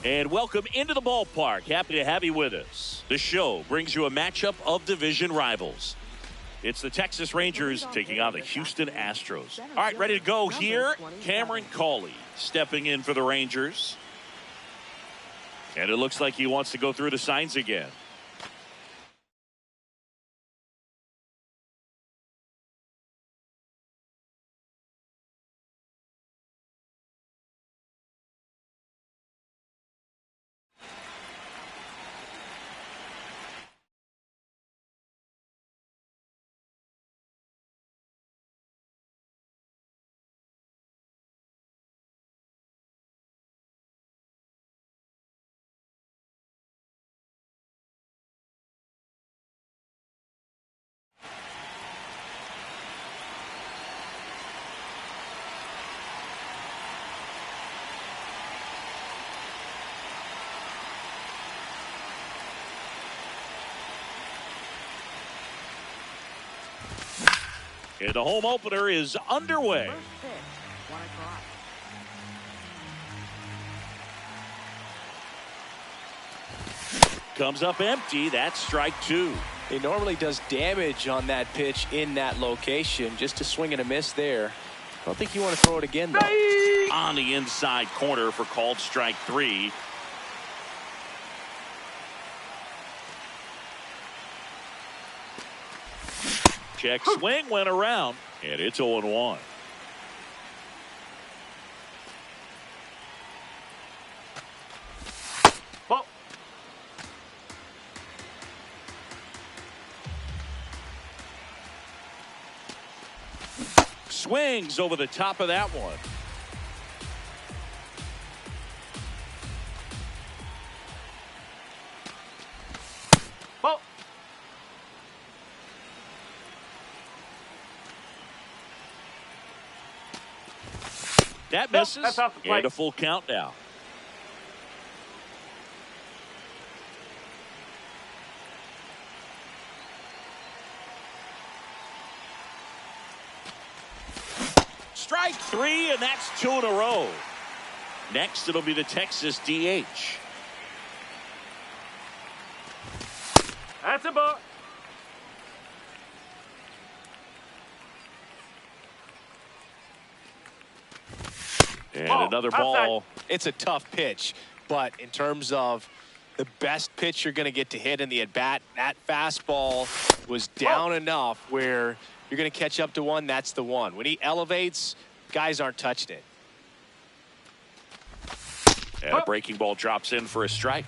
And welcome into the ballpark. Happy to have you with us. The show brings you a matchup of division rivals. It's the Texas Rangers taking on the Houston Astros. All right, ready to go here. Cameron Cawley stepping in for the Rangers. And it looks like he wants to go through the signs again. And the home opener is underway. Comes up empty. That's strike two. He normally does damage on that pitch in that location. Just a swing and a miss there. I don't think you want to throw it again, though. On the inside corner for called strike three. Check swing went around, and it's 0-1. Ball. Swings over the top of that one. Ball. That misses. That's off the plate. And a full count now. Strike three, and that's two in a row. Next, it'll be the Texas DH. That's a ball. And Ball. another Outside. ball. It's a tough pitch, but in terms of the best pitch you're going to get to hit in the at-bat, that fastball was down enough where you're going to catch up to one. That's the one. When he elevates, guys aren't touching it. And a breaking ball drops in for a strike.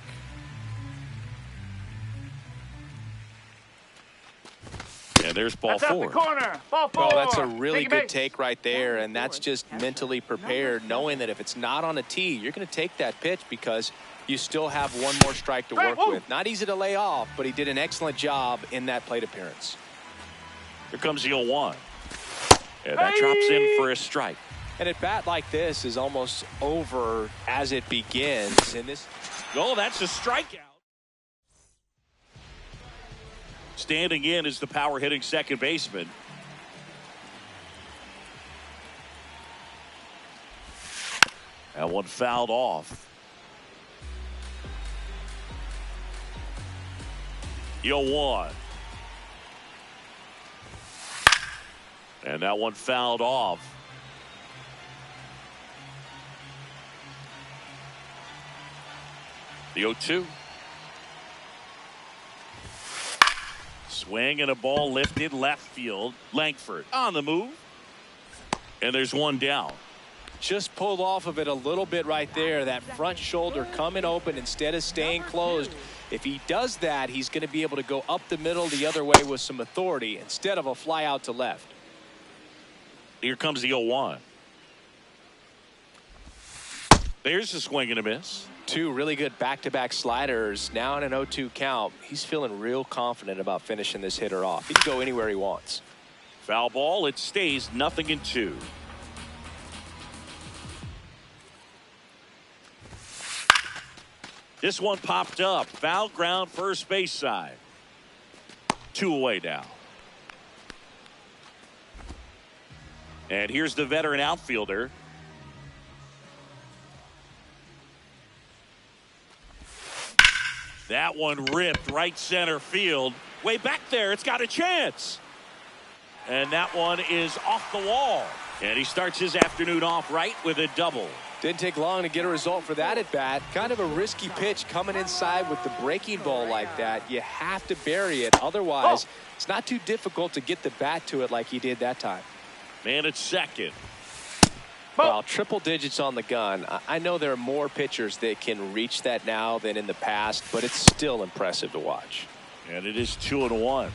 And there's ball That's out four. the corner. Ball four. Oh, that's a really Take a good base. take right there, and that's just mentally prepared, knowing that if it's not on a tee, you're going to take that pitch because you still have one more strike to work with. Not easy to lay off, but he did an excellent job in that plate appearance. Here comes the 0-1. And that drops in for a strike. An at-bat like this is almost over as it begins. And this, Oh, that's a strikeout. Standing in is the power hitting second baseman. That one fouled off. The 0-1. And that one fouled off. The 0-2. Swing and a ball lifted left field. Langford on the move. And there's one down. just pulled off of it a little bit right there. That front shoulder coming open instead of staying closed. If he does that, he's going to be able to go up the middle the other way with some authority instead of a fly out to left. Here comes the 0-1. There's a swing and a miss. Two really good back-to-back sliders. Now in an 0-2 count. He's feeling real confident about finishing this hitter off. He can go anywhere he wants. Foul ball. It stays 0-2. This one popped up. Foul ground, first base side. 2 away now. And here's the veteran outfielder. That one ripped right center field. Way back there, it's got a chance. And that one is off the wall. And he starts his afternoon off right with a double. Didn't take long to get a result for that at bat. Kind of a risky pitch coming inside with the breaking ball like that. You have to bury it. Otherwise, it's not too difficult to get the bat to it like he did that time. Man at second. Well, triple digits on the gun. I know there are more pitchers that can reach that now than in the past, but it's still impressive to watch. And it is 2-1.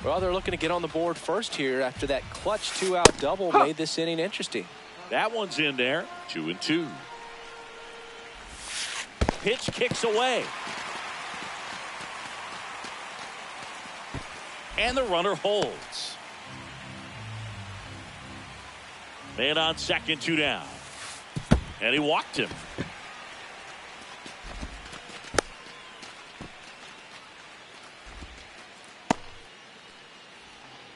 Well, they're looking to get on the board first here after that clutch 2-out double made this inning interesting. That one's in there. 2-2. Pitch kicks away. And the runner holds. Man on second, 2 down. And he walked him.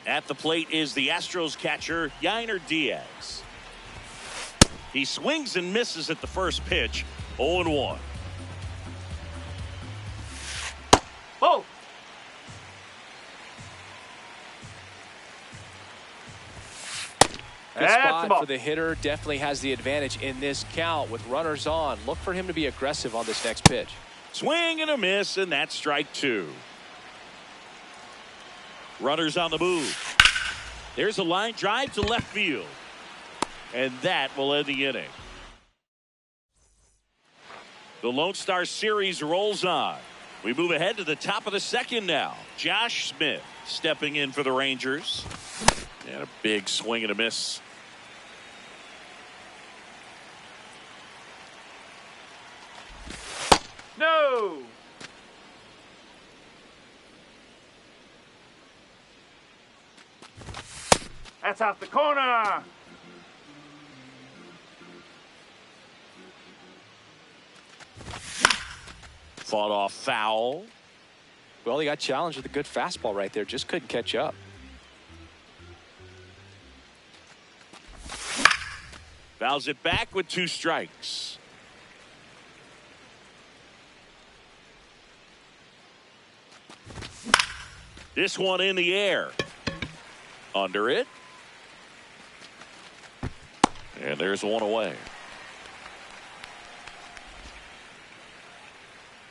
At the plate is the Astros catcher, YohanxD. He swings and misses at the first pitch. 0-1. Whoa! Good spot for the hitter. Definitely has the advantage in this count with runners on. Look for him to be aggressive on this next pitch. Swing and a miss, and that's strike 2. Runners on the move. There's a line drive to left field. And that will end the inning. The Lone Star Series rolls on. We move ahead to the top of the second now. Josh Smith stepping in for the Rangers. And a big swing and a miss. No! That's out the corner! Fought off foul. Well, he got challenged with a good fastball right there. Just couldn't catch up. Fouls it back with 2 strikes. This one in the air. Under it. And there's one away.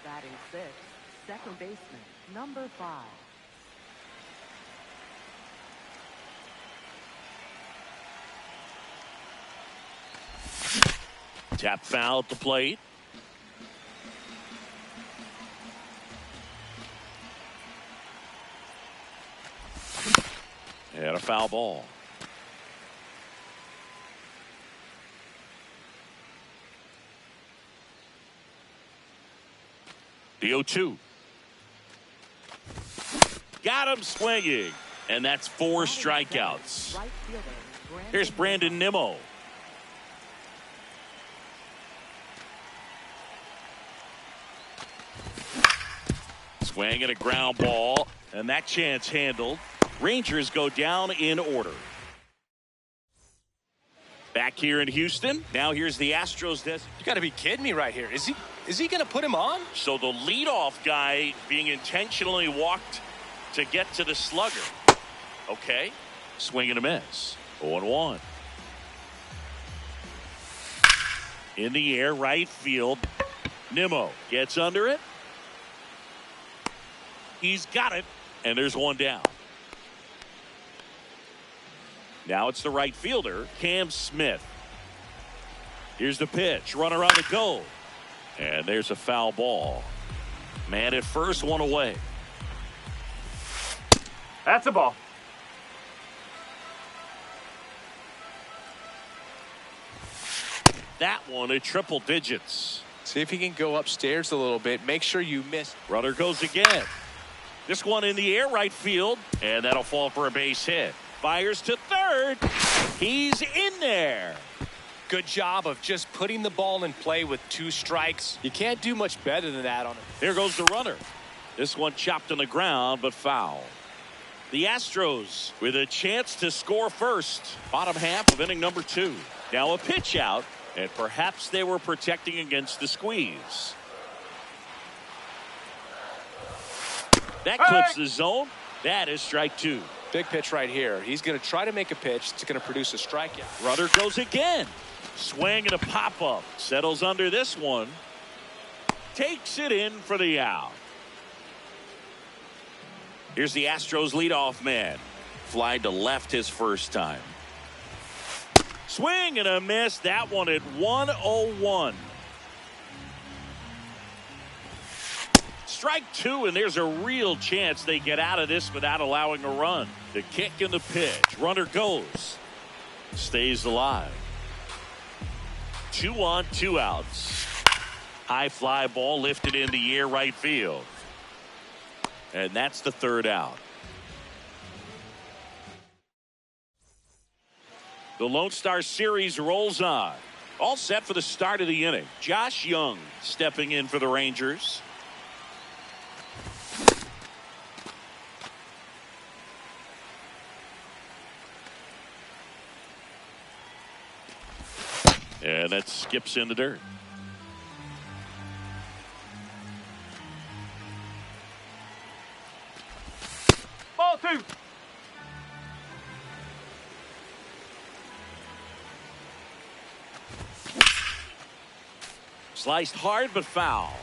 Batting 6, second baseman, number 5. Tap foul at the plate. And a foul ball. The 0-2. Got him swinging. And that's 4 strikeouts. Here's Brandon Nimmo. Swing and a ground ball. And that chance handled. Rangers go down in order. Back here in Houston. Now here's the Astros. You got to be kidding me right here. Is he going to put him on? So the leadoff guy being intentionally walked to get to the slugger. Okay. Swing and a miss. 0-1. In the air, right field. Nimmo gets under it. He's got it. And there's one down. Now it's the right fielder, Cam Smith. Here's the pitch. Runner on the go. And there's a foul ball. Man at first, one away. That's a ball. That one at triple digits. See if he can go upstairs a little bit. Make sure you miss. Runner goes again. This one in the air, right field. And that'll fall for a base hit. Fires to third. He's in there. Good job of just putting the ball in play with 2 strikes. You can't do much better than that on it. Here goes the runner. This one chopped on the ground, but foul. The Astros with a chance to score first. Bottom half of inning number 2. Now a pitch out, and perhaps they were protecting against the squeeze. That clips the zone. That is strike two. Big pitch right here. He's going to try to make a pitch that's going to produce a strikeout. Runner goes again. Swing and a pop-up. Settles under this one. Takes it in for the out. Here's the Astros leadoff man. Fly to left his first time. Swing and a miss. That one at 101. Strike two, and there's a real chance they get out of this without allowing a run. The kick and the pitch. Runner goes. Stays alive. 2 on, 2 outs. High fly ball lifted in the air right field. And that's the third out. The Lone Star Series rolls on. All set for the start of the inning. Josh Young stepping in for the Rangers. And that skips in the dirt. Ball two. Sliced hard but foul.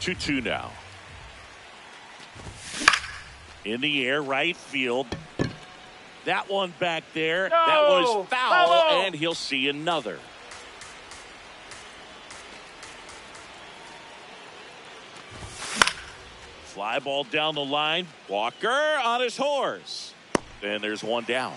2-2 now. In the air, right field. That one back there. No! That was foul, Bravo! and he'll see another. Fly ball down the line. Walker on his horse. And there's one down.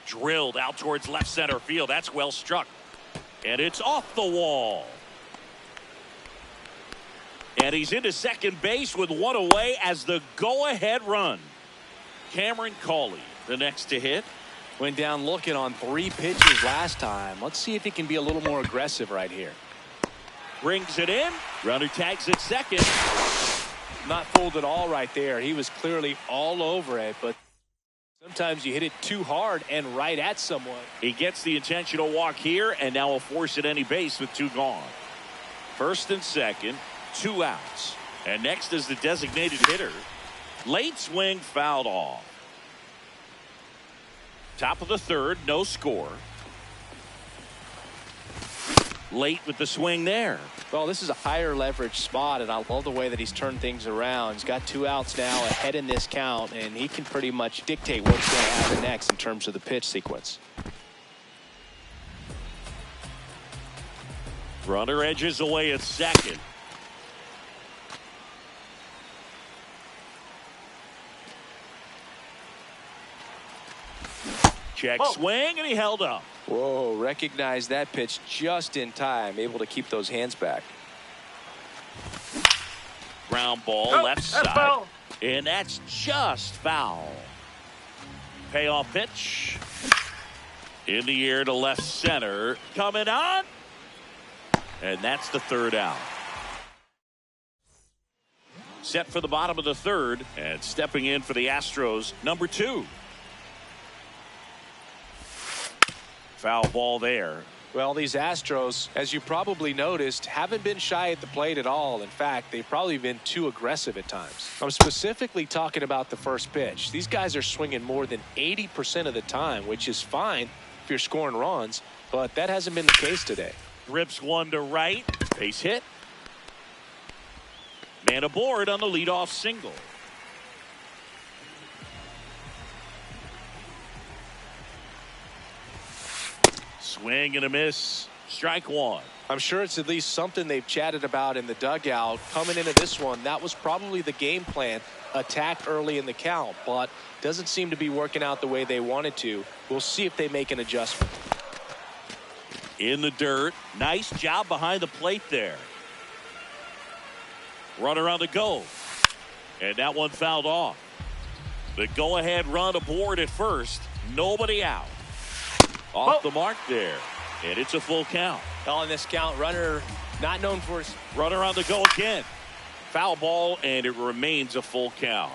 Drilled out towards left center field. That's well struck. And it's off the wall. And he's into second base with one away as the go-ahead run. Cameron Cawley, the next to hit. Went down looking on 3 pitches last time. Let's see if he can be a little more aggressive right here. Brings it in. Runner tags at second. Not fooled at all right there. He was clearly all over it, but sometimes you hit it too hard and right at someone. He gets the intentional walk here, and now will force at any base with 2 gone. First and second, 2 outs. And next is the designated hitter. Late swing fouled off. Top of the third, no score. Late with the swing there. Well, this is a higher leverage spot, and I love the way that he's turned things around. He's got 2 outs now ahead in this count, and he can pretty much dictate what's going to happen next in terms of the pitch sequence. Runner edges away at second. Check swing, and he held up. Whoa, recognized that pitch just in time, able to keep those hands back. Ground ball Oh, left that's side. foul. And that's just foul. Payoff pitch. In the air to left center. Coming on. And that's the third out. Set for the bottom of the third. And stepping in for the Astros, number 2. Foul ball there. Well, these Astros, as you probably noticed, haven't been shy at the plate at all. In fact, they've probably been too aggressive at times. I'm specifically talking about the first pitch. These guys are swinging more than 80% of the time, which is fine if you're scoring runs, but that hasn't been the case today. Rips one to right. Base hit. Man aboard on the leadoff single. Swing and a miss. Strike one. I'm sure it's at least something they've chatted about in the dugout. Coming into this one, that was probably the game plan. Attack early in the count, but doesn't seem to be working out the way they wanted to. We'll see if they make an adjustment. In the dirt. Nice job behind the plate there. Runner on the go. And that one fouled off. The go-ahead run aboard at first. Nobody out. Off the mark there. And it's a full count. On this count, runner not known for his... Runner on the go again. Foul ball, and it remains a full count.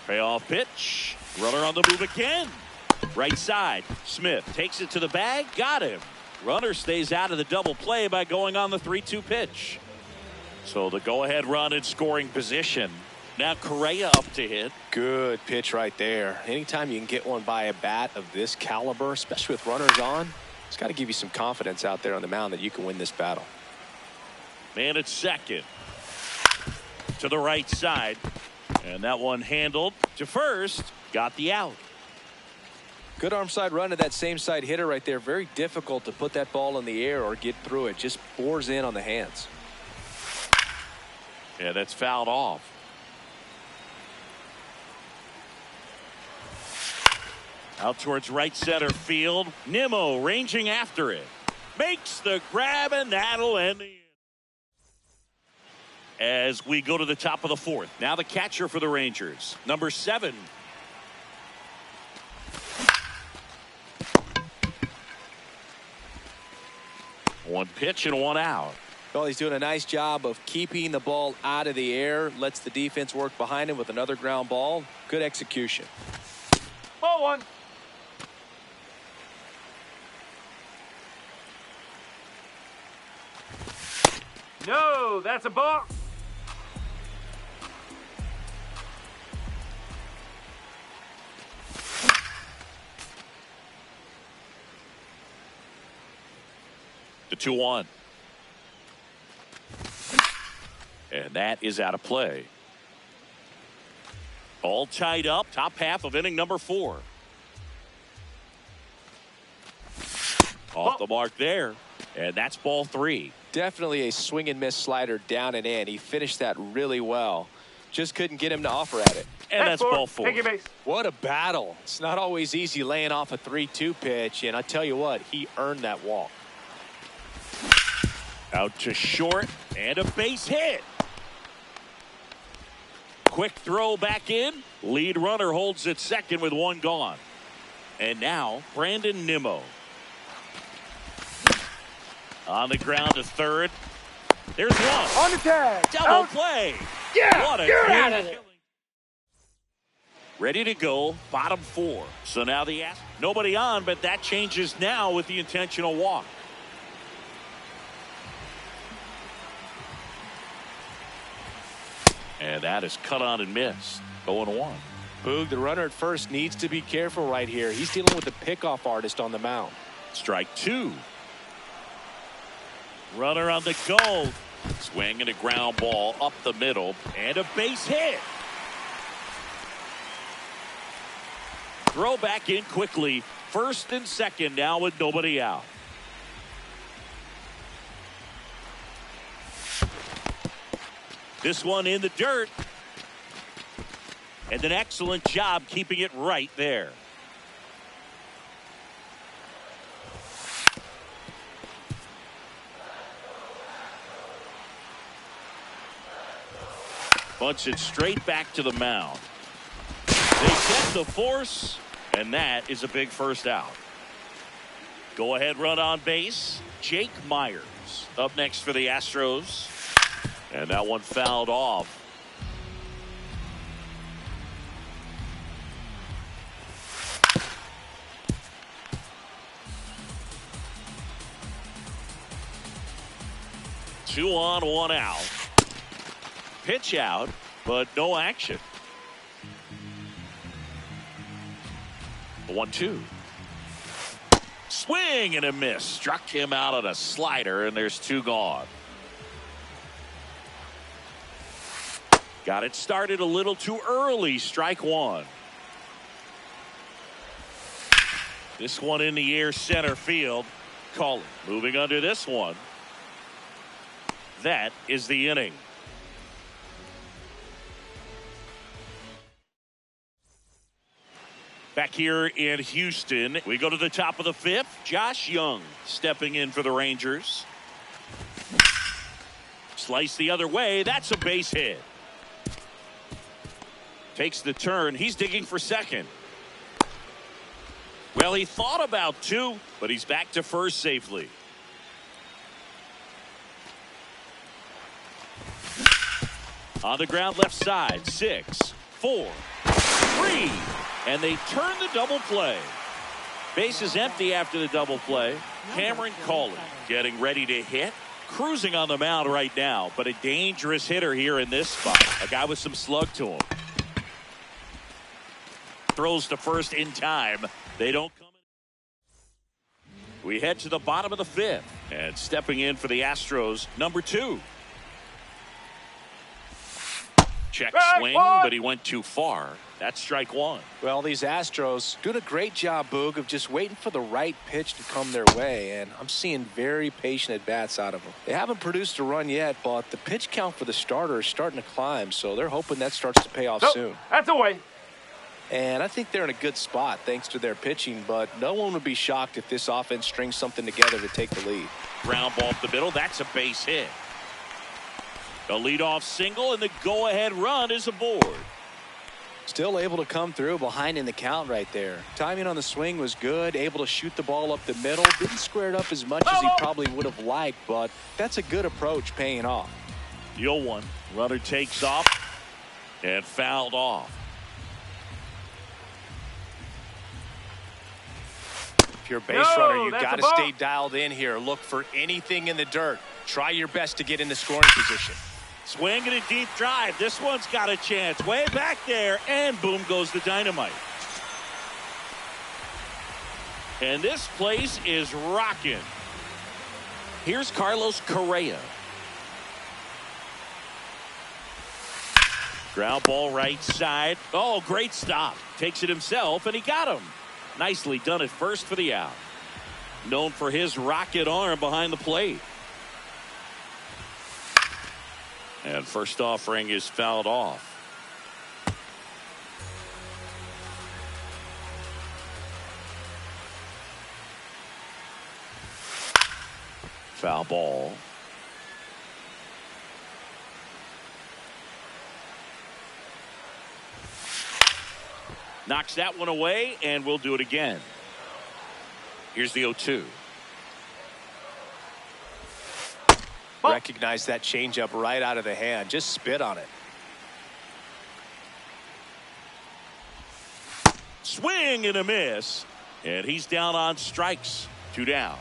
Payoff pitch. Runner on the move again. Right side. Smith takes it to the bag. Got him. Runner stays out of the double play by going on the 3-2 pitch. So the go-ahead run in scoring position. Now Correa up to hit. Good pitch right there. Anytime you can get one by a bat of this caliber, especially with runners on, it's got to give you some confidence out there on the mound that you can win this battle. Man at second. To the right side. And that one handled to first. Got the out. Good arm side run to that same side hitter right there. Very difficult to put that ball in the air or get through it. Just bores in on the hands. Yeah, that's fouled off. Out towards right center field. Nimmo ranging after it. Makes the grab, and that'll end the inning. As we go to the top of the fourth. Now the catcher for the Rangers. Number 7. One pitch and one out. Well, he's doing a nice job of keeping the ball out of the air. Lets the defense work behind him with another ground ball. Good execution. Ball 1. No, that's a ball. The 2-1. And that is out of play. All tied up. Top half of inning number 4. Off the mark there. And that's ball 3. Definitely a swing and miss slider down and in. He finished that really well. Just couldn't get him to offer at it. And that's ball 4. Take your base. What a battle. It's not always easy laying off a 3-2 pitch, and I tell you what, he earned that walk. Out to short and a base hit. Quick throw back in. Lead runner holds at second with one gone. And now Brandon Nimmo. On the ground to third. There's one. On the tag. Double Out. play. Yeah, What a get out clean of there. killing. Ready to go. Bottom 4. So now nobody on, but that changes now with the intentional walk. And that is cut on and missed. 0-1. Boog, the runner at first needs to be careful right here. He's dealing with a pickoff artist on the mound. Strike 2. Runner on the go. Swing and a ground ball up the middle. And a base hit. Throw back in quickly. First and second now with nobody out. This one in the dirt. And an excellent job keeping it right there. Bunts it straight back to the mound. They get the force, and that is a big first out. Go ahead run on base. Jake Myers up next for the Astros. And that one fouled off. Two on, one out. Pitch out, but no action. The 1-2. Swing and a miss. Struck him out on a slider, and there's 2 gone. Got it started a little too early. Strike 1. This one in the air center field. Call it. Moving under this one. That is the inning. Back here in Houston, we go to the top of the 5th. Josh Young stepping in for the Rangers. Slice the other way. That's a base hit. Takes the turn. He's digging for second. Well, he thought about 2, but he's back to first safely. On the ground left side. 6, 4. 3. And they turn the double play. Base is empty after the double play. Cameron Cawley getting ready to hit. Cruising on the mound right now, but a dangerous hitter here in this spot. A guy with some slug to him. Throws to first in time. They don't come in. We head to the bottom of the 5th. And stepping in for the Astros, number 2. Check swing, but he went too far. That's strike 1. Well, these Astros doing a great job, Boog, of just waiting for the right pitch to come their way, and I'm seeing very patient at-bats out of them. They haven't produced a run yet, but the pitch count for the starter is starting to climb, so they're hoping that starts to pay off soon. That's away. And I think they're in a good spot thanks to their pitching, but no one would be shocked if this offense strings something together to take the lead. Ground ball up the middle. That's a base hit. The leadoff single, and the go-ahead run is aboard. Still able to come through behind in the count right there. Timing on the swing was good, able to shoot the ball up the middle. Didn't square it up as much as he probably would have liked, but that's a good approach paying off. 0-1. Runner takes off and fouled off. If you're a base runner, you've got to stay dialed in here. Look for anything in the dirt. Try your best to get in the scoring position. Swing and a deep drive. This one's got a chance. Way back there, and boom goes the dynamite. And this place is rocking. Here's Carlos Correa. Ground ball right side. Oh, great stop. Takes it himself, and he got him. Nicely done at first for the out. Known for his rocket arm behind the plate. And first offering is fouled off. Foul ball. Knocks that one away, and we'll do it again. Here's the 0-2. Recognize that changeup right out of the hand. Just spit on it. Swing and a miss. And he's down on strikes. 2 down.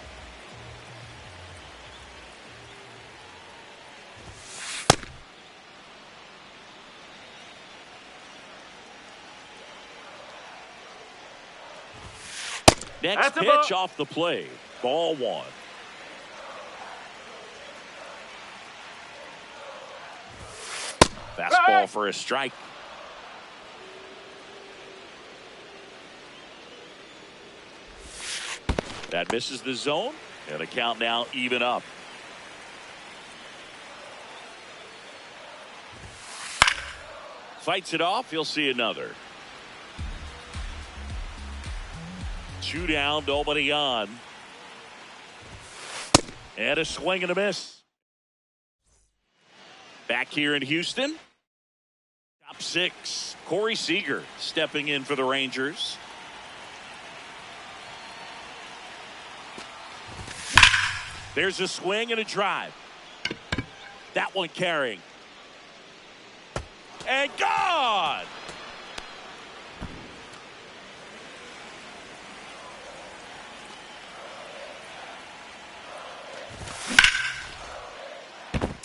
Next pitch off the plate. Ball 1. Fastball for a strike. That misses the zone, and the count now even up. Fights it off. He'll see another. 2 down, nobody on. And a swing and a miss. Back here in Houston. Top 6. Corey Seager stepping in for the Rangers. There's a swing and a drive. That one carrying. And gone!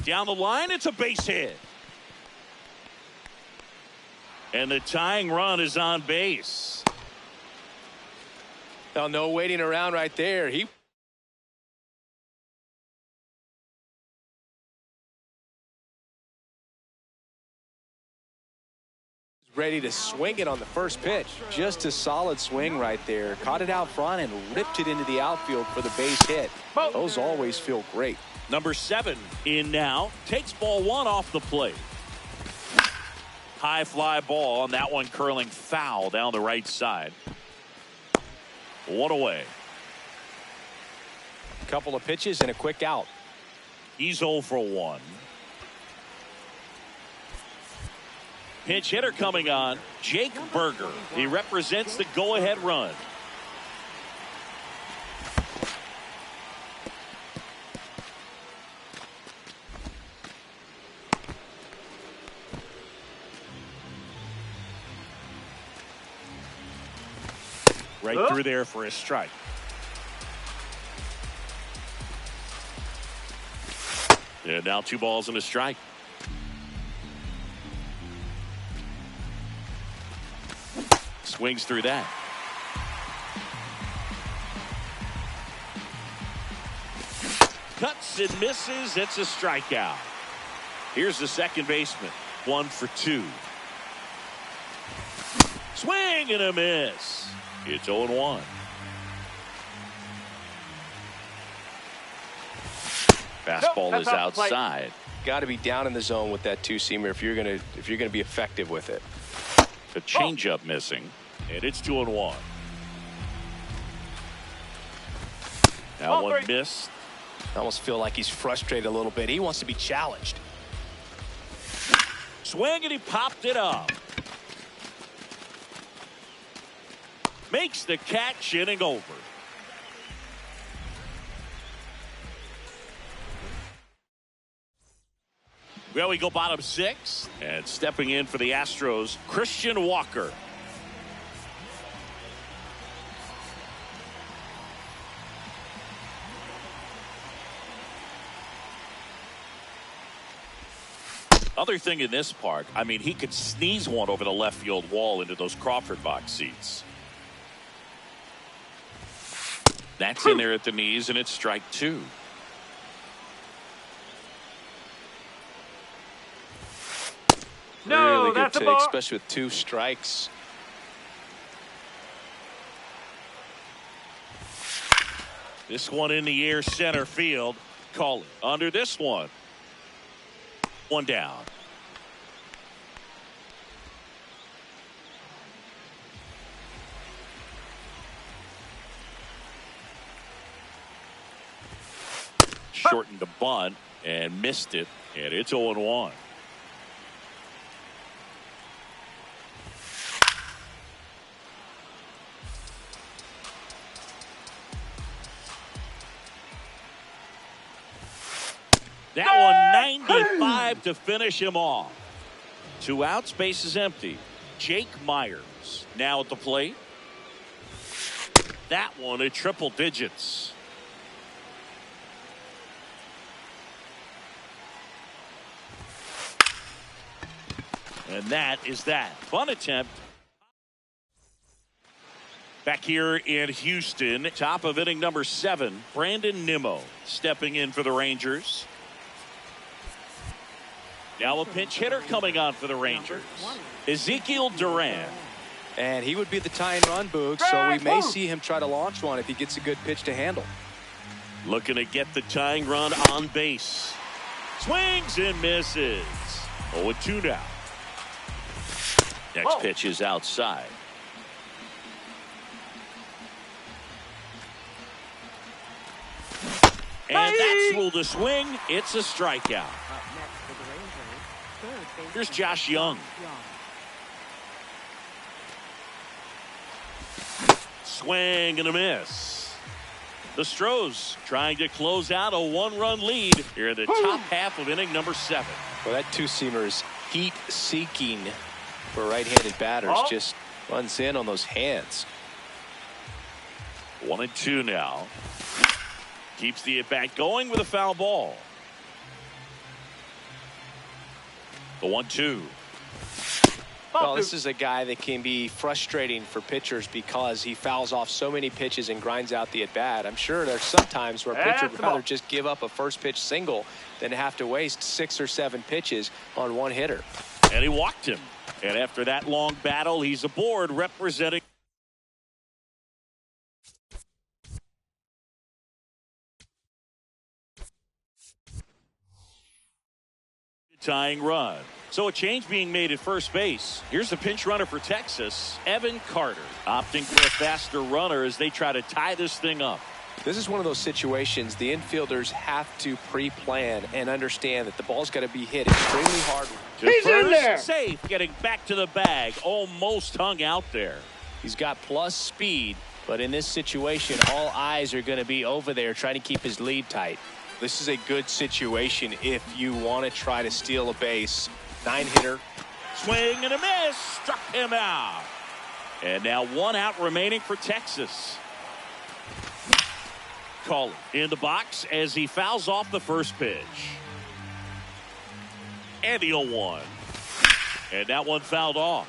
Down the line, it's a base hit. And the tying run is on base. Now, no waiting around right there. He ready to swing it on the first pitch. Just a solid swing right there. Caught it out front and ripped it into the outfield for the base hit. Those always feel great. Number 7 in now. Takes ball 1 off the plate. High fly ball, and that one curling foul down the right side. 1 away. Couple of pitches and a quick out. He's 0 for 1. Pinch hitter coming on, Jake Berger. He represents the go-ahead run. Right through there for a strike. And now 2 balls and a strike. Swings through that. Cuts and misses. It's a strikeout. Here's the second baseman. 1 for 2. Swing and a miss. It's 0-1. Fastball is outside. Got to be down in the zone with that two-seamer if you're gonna be effective with it. The changeup missing, and it's 2-1. Now one missed. I almost feel like he's frustrated a little bit. He wants to be challenged. Swing, and he popped it up. Makes the catch, inning over. Well, we go bottom 6, and stepping in for the Astros, Christian Walker. Other thing in this park, I mean, he could sneeze one over the left field wall into those Crawford box seats. That's in there at the knees, and it's strike 2. No, really good that's a take, ball. especially with 2 strikes. This one in the air, center field. Call it under this one. 1 down. Shortened the bunt and missed it, and it's 0-1. That one 95 to finish him off. 2 outs, base is empty. Jake Myers now at the plate. That one at triple digits. And that is that. Fun attempt. Back here in Houston, top of inning number 7, Brandon Nimmo stepping in for the Rangers. Now a pinch hitter coming on for the Rangers, Ezekiel Duran. And he would be the tying run, Boog, so we may see him try to launch one if he gets a good pitch to handle. Looking to get the tying run on base. Swings and misses. 0-2 now. Next pitch is outside. And that's ruled a swing. It's a strikeout. Here's Josh Young. Swing and a miss. The Stros trying to close out a 1-run lead here in the top half of inning number 7. Well, that two-seamer is heat-seeking for right-handed batters. Just runs in on those hands. 1-2 now. Keeps the at-bat going with a foul ball. The 1-2. Well, this is a guy that can be frustrating for pitchers because he fouls off so many pitches and grinds out the at-bat. I'm sure there's some times where a pitcher would rather just give up a first-pitch single than to have to waste 6 or 7 pitches on one hitter. And he walked him. And after that long battle, he's aboard representing tying run. So a change being made at first base. Here's the pinch runner for Texas, Evan Carter, opting for a faster runner as they try to tie this thing up. This is one of those situations the infielders have to pre-plan and understand that the ball's got to be hit extremely hard. He's in there. Safe, getting back to the bag. Almost hung out there. He's got plus speed, but in this situation, all eyes are going to be over there trying to keep his lead tight. This is a good situation if you want to try to steal a base. 9-hitter. Swing and a miss. Struck him out. And now 1 out remaining for Texas. Calling in the box as he fouls off the first pitch. And the 0-1. And that one fouled off.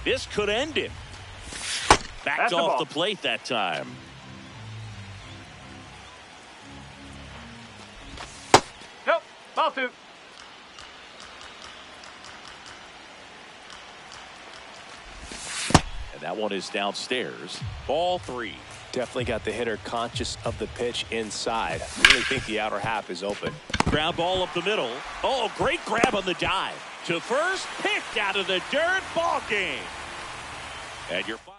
This could end it. Backed off the plate that time. Nope. Ball 2. And that one is downstairs. Ball 3. Definitely got the hitter conscious of the pitch inside. I really think the outer half is open. Ground ball up the middle. Oh, great grab on the dive. To first, picked out of the dirt. Ball game. And your final.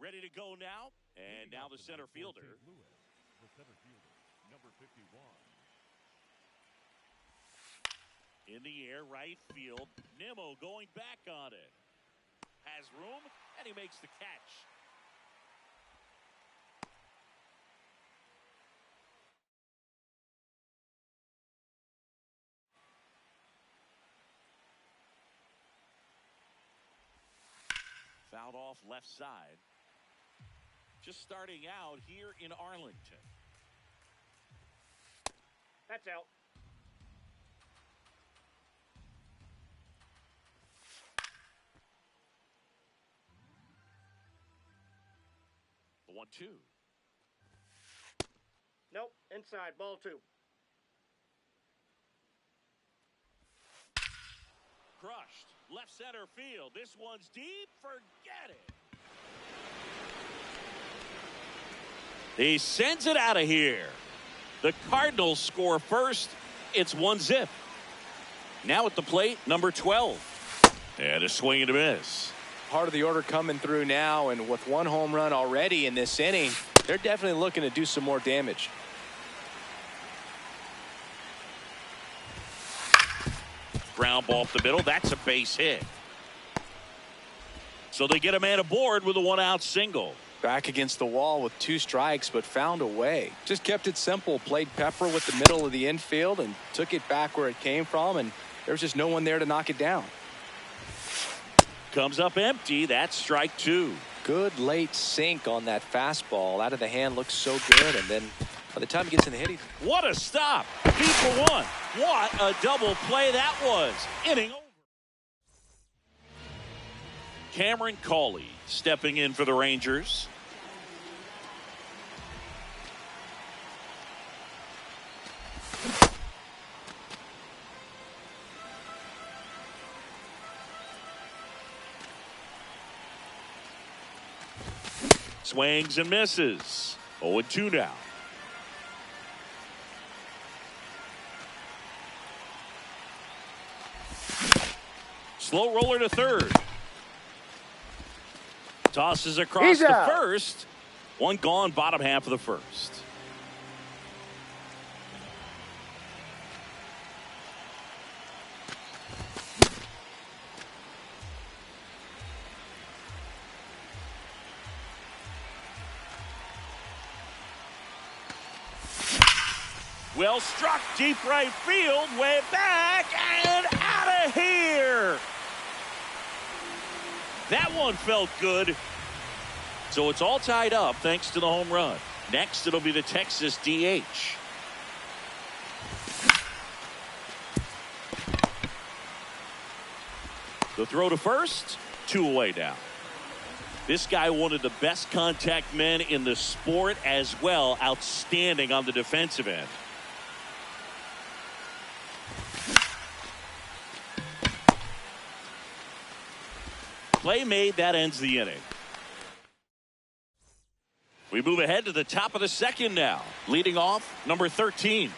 Ready to go now. And now the center fielder. The center fielder, number 51. In the air, right field. Nimmo going back on it. Has room, and he makes the catch. Fouled off left side. Just starting out here in Arlington. That's out. The 1-2. Nope. Inside. Ball 2. Crushed. Left center field. This one's deep. Forget it. He sends it out of here. The Cardinals score first. It's 1-0. Now at the plate, number 12. And a swing and a miss. Part of the order coming through now, and with one home run already in this inning, they're definitely looking to do some more damage. Ground ball up the middle. That's a base hit. So they get a man aboard with a one-out single. Back against the wall with 2 strikes, but found a way. Just kept it simple. Played pepper with the middle of the infield and took it back where it came from, and there was just no one there to knock it down. Comes up empty. That's strike 2. Good late sink on that fastball. Out of the hand, looks so good, and then by the time he gets in the hit, What a stop. Deep for 1. What a double play that was. Inning over. Cameron Cawley stepping in for the Rangers. Swings and misses. 0-2 now. Slow roller to third. Tosses across He's to out. first. One gone, bottom half of the first. Well struck, deep right field, way back and out of here. That one felt good. So it's all tied up thanks to the home run. Next, it'll be the Texas DH. The throw to first, 2 away now. This guy, one of the best contact men in the sport as well. Outstanding on the defensive end. Play made, that ends the inning. We move ahead to the top of the second now. Leading off, number 13.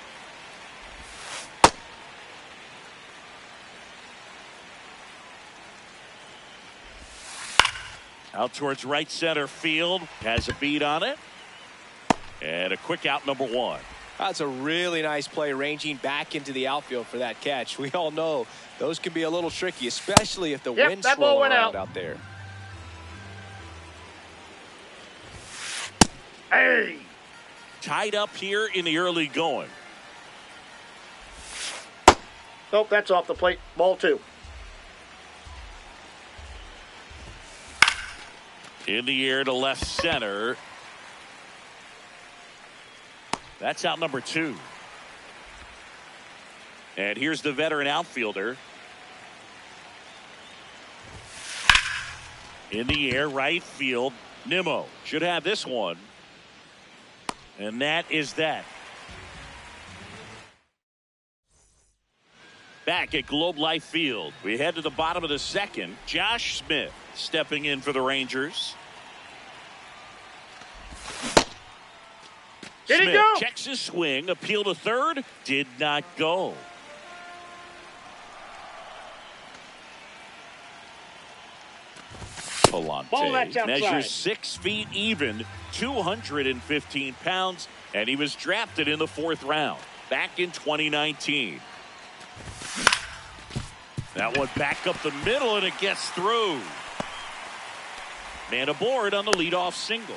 Out towards right center field. Has a beat on it. And a quick out, number 1. that's a really nice play, ranging back into the outfield for that catch. We all know those can be a little tricky, especially if the wind's that ball swirling went around out there. Hey! Tied up here in the early going. Nope, that's off the plate. Ball 2. In the air to left center. That's out number 2. And here's the veteran outfielder. In the air, right field. Nimmo should have this one. And that is that. Back at Globe Life Field, we head to the bottom of the second. Josh Smith stepping in for the Rangers. Did Smith he go? checks his swing, appeal to third, did not go. Ball, Palante that's outside. measures 6 feet even, 215 pounds, and he was drafted in the 4th round back in 2019. That one back up the middle, and it gets through. Man aboard on the leadoff single.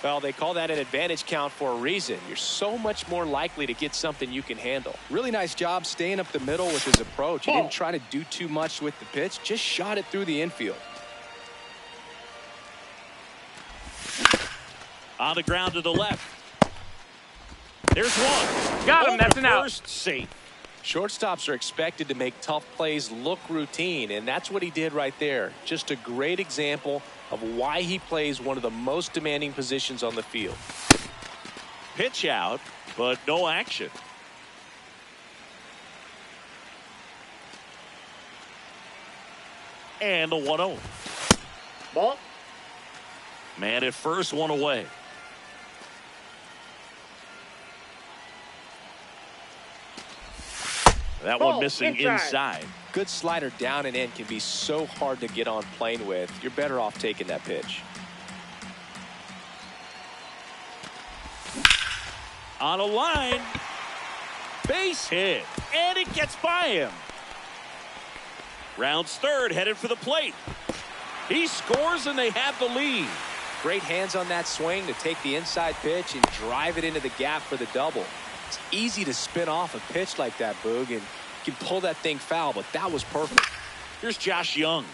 Well, they call that an advantage count for a reason. You're so much more likely to get something you can handle. Really nice job staying up the middle with his approach. He didn't try to do too much with the pitch, just shot it through the infield. On the ground to the left. There's one. Got him. Over That's an out. first, safe. Shortstops are expected to make tough plays look routine, and that's what he did right there. Just a great example of why he plays one of the most demanding positions on the field. Pitch out, but no action. And the 1-0. Ball. Man at first, one away. That one Ball, missing inside. Good slider down and in can be so hard to get on plane with. You're better off taking that pitch. On a line. Base hit. And it gets by him. Rounds third, headed for the plate. He scores and they have the lead. Great hands on that swing to take the inside pitch and drive it into the gap for the double. It's easy to spin off a pitch like that, Boog, and you can pull that thing foul, but that was perfect. Here's Josh Young.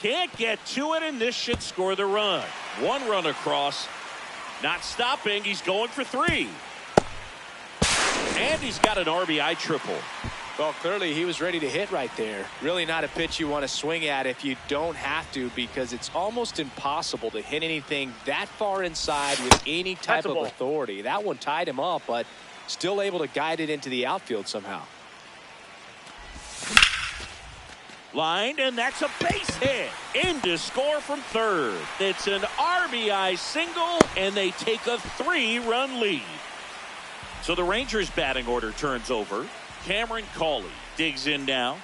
Can't get to it, and this should score the run. 1 run across. Not stopping. He's going for 3. And he's got an RBI triple. Well, clearly he was ready to hit right there. Really not a pitch you want to swing at if you don't have to, because it's almost impossible to hit anything that far inside with any type of authority. That one tied him up, but still able to guide it into the outfield somehow. Lined, and that's a base hit. In to score from third. It's an RBI single, and they take a 3-run lead. So the Rangers' batting order turns over. Cameron Cawley digs in now.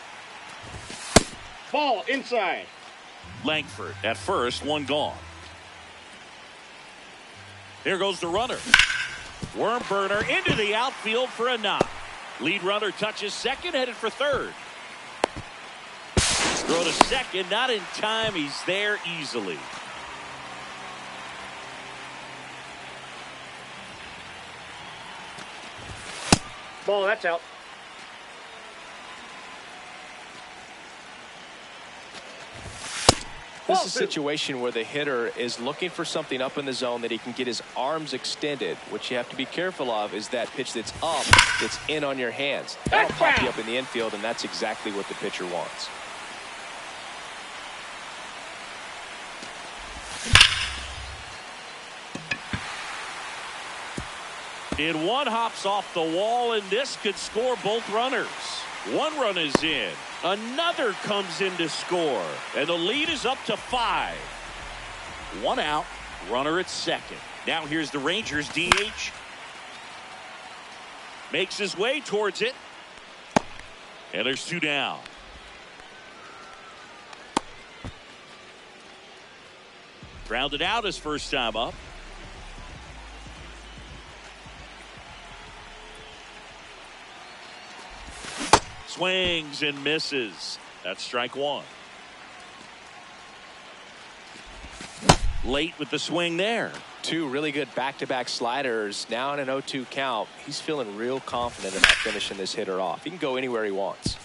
Ball inside. Langford at first, 1 gone. Here goes the runner. Worm burner into the outfield for a knock. Lead runner touches second, headed for third. Throw to second, not in time. He's there easily. Ball, that's out. This is a situation where the hitter is looking for something up in the zone that he can get his arms extended. What you have to be careful of is that pitch that's up, that's in on your hands. That'll pop you up in the infield, and that's exactly what the pitcher wants. And one hops off the wall, and this could score both runners. 1 run is in. Another comes in to score, and the lead is up to 5. 1 out, runner at second. Now here's the Rangers DH. Makes his way towards it. And there's 2 down. Grounded out his first time up. Swings and misses. That's strike 1. Late with the swing there. 2 really good back-to-back sliders. Now in an 0-2 count. He's feeling real confident about finishing this hitter off. He can go anywhere he wants.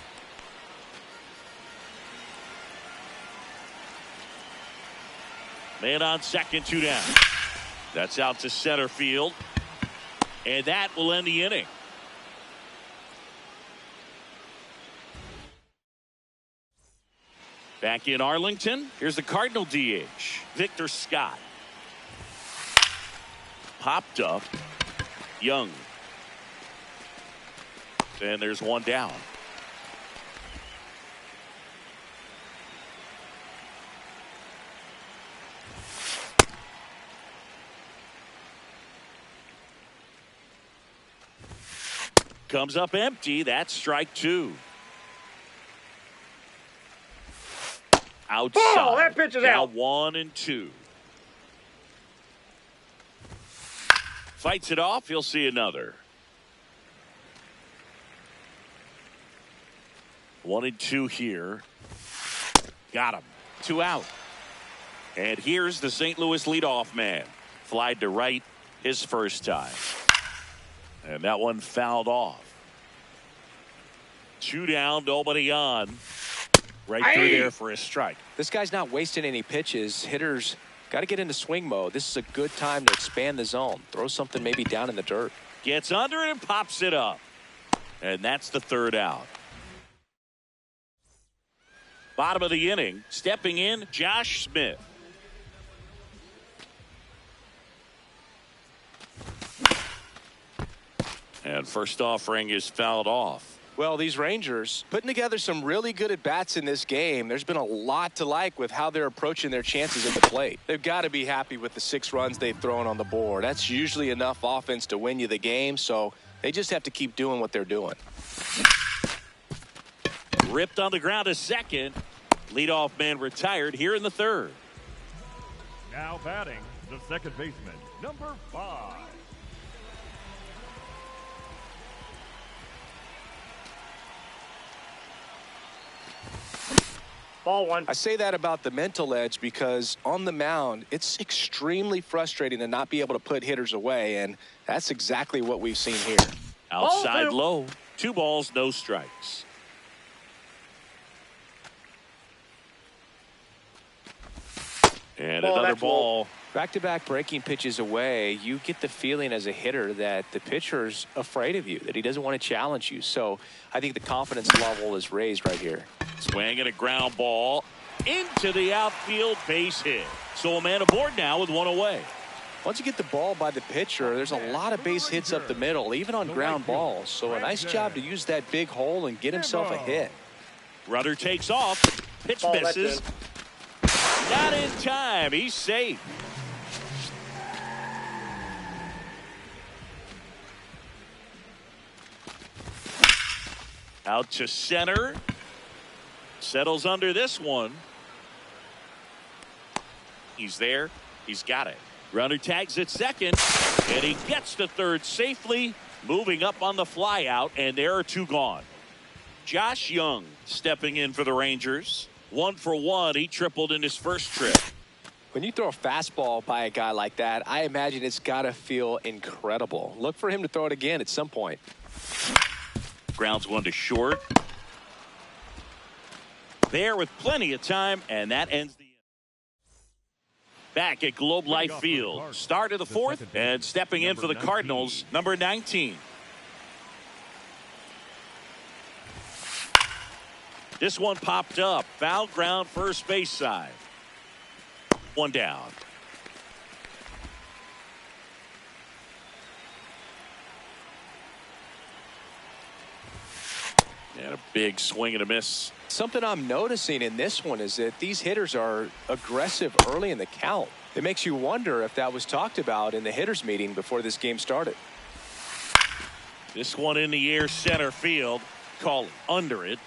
Man on second, 2 down. That's out to center field. And that will end the inning. Back in Arlington, here's the Cardinal DH, Victor Scott. Popped up, Young. And there's 1 down. Comes up empty. That's strike 2. outside. Oh, that pitch is now out. 1-2. Fights it off. He'll see another. 1-2 here. Got him. 2 out. And here's the St. Louis leadoff man. Flied to right his first time. And that one fouled off. 2 down, nobody on. Right through there for a strike. This guy's not wasting any pitches. Hitters got to get into swing mode. This is a good time to expand the zone. Throw something maybe down in the dirt. Gets under it and pops it up. And that's the 3rd out. Bottom of the inning, stepping in, Josh Smith. And first offering is fouled off. Well, these Rangers putting together some really good at-bats in this game. There's been a lot to like with how they're approaching their chances at the plate. They've got to be happy with the 6 runs they've thrown on the board. That's usually enough offense to win you the game, so they just have to keep doing what they're doing. Ripped on the ground to second. Leadoff man retired here in the 3rd. Now batting, the second baseman, number 5. Ball 1. I say that about the mental edge because on the mound, it's extremely frustrating to not be able to put hitters away, and that's exactly what we've seen here. Outside low. 2 balls, no strikes. And another ball. Back-to-back breaking pitches away, you get the feeling as a hitter that the pitcher's afraid of you, that he doesn't want to challenge you. So I think the confidence level is raised right here. Swing and a ground ball into the outfield, base hit. So a man aboard now with 1 away. Once you get the ball by the pitcher, there's a lot of base hits up the middle, even on ground balls. So a nice job to use that big hole and get himself a hit. Rudder takes off. Pitch misses. Not in time. He's safe. Out to center. Settles under this one. He's there. He's got it. Runner tags at second. And he gets to third safely. Moving up on the fly out. And there are 2 gone. Josh Young stepping in for the Rangers. 1 for 1. He tripled in his first trip. When you throw a fastball by a guy like that, I imagine it's got to feel incredible. Look for him to throw it again at some point. Grounds 1 to short. There with plenty of time, and that ends the inning. Back at Globe Life Field. Start of the 4th, and stepping in for the Cardinals, number 19. This one popped up. Foul ground, first base side. 1 down. And a big swing and a miss. Something I'm noticing in this one is that these hitters are aggressive early in the count. It makes you wonder if that was talked about in the hitters meeting before this game started. This one in the air, center field. Call under it.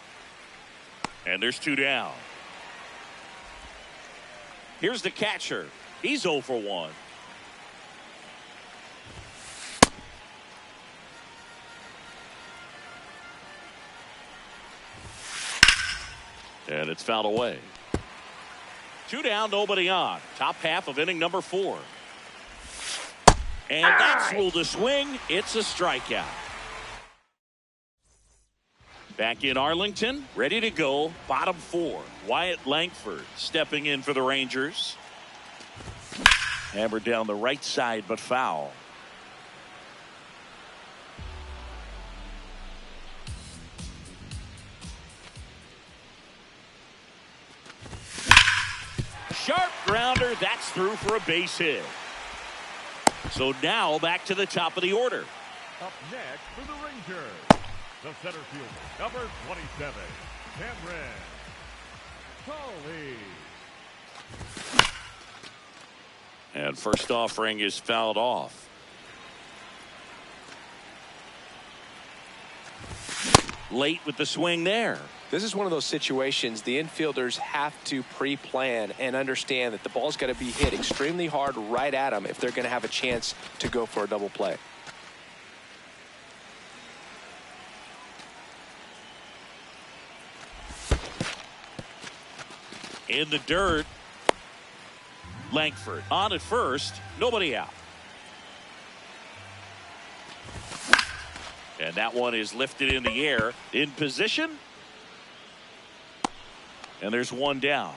And there's 2 down. Here's the catcher. He's 0 for 1. And it's fouled away. 2 down, nobody on. Top half of inning number 4. And that's ruled a swing. It's a strikeout. Back in Arlington, ready to go. Bottom 4. Wyatt Langford stepping in for the Rangers. Hammered down the right side, but foul. Sharp grounder. That's through for a base hit. So now back to the top of the order. Up next for the Rangers, the center fielder, number 27, Cameron Coley. And first offering is fouled off. late with the swing there. This is one of those situations the infielders have to pre-plan and understand that the ball's got to be hit extremely hard right at them if they're going to have a chance to go for a double play. In the dirt, Langford on at first, nobody out. And that one is lifted in the air, in position. And there's one down.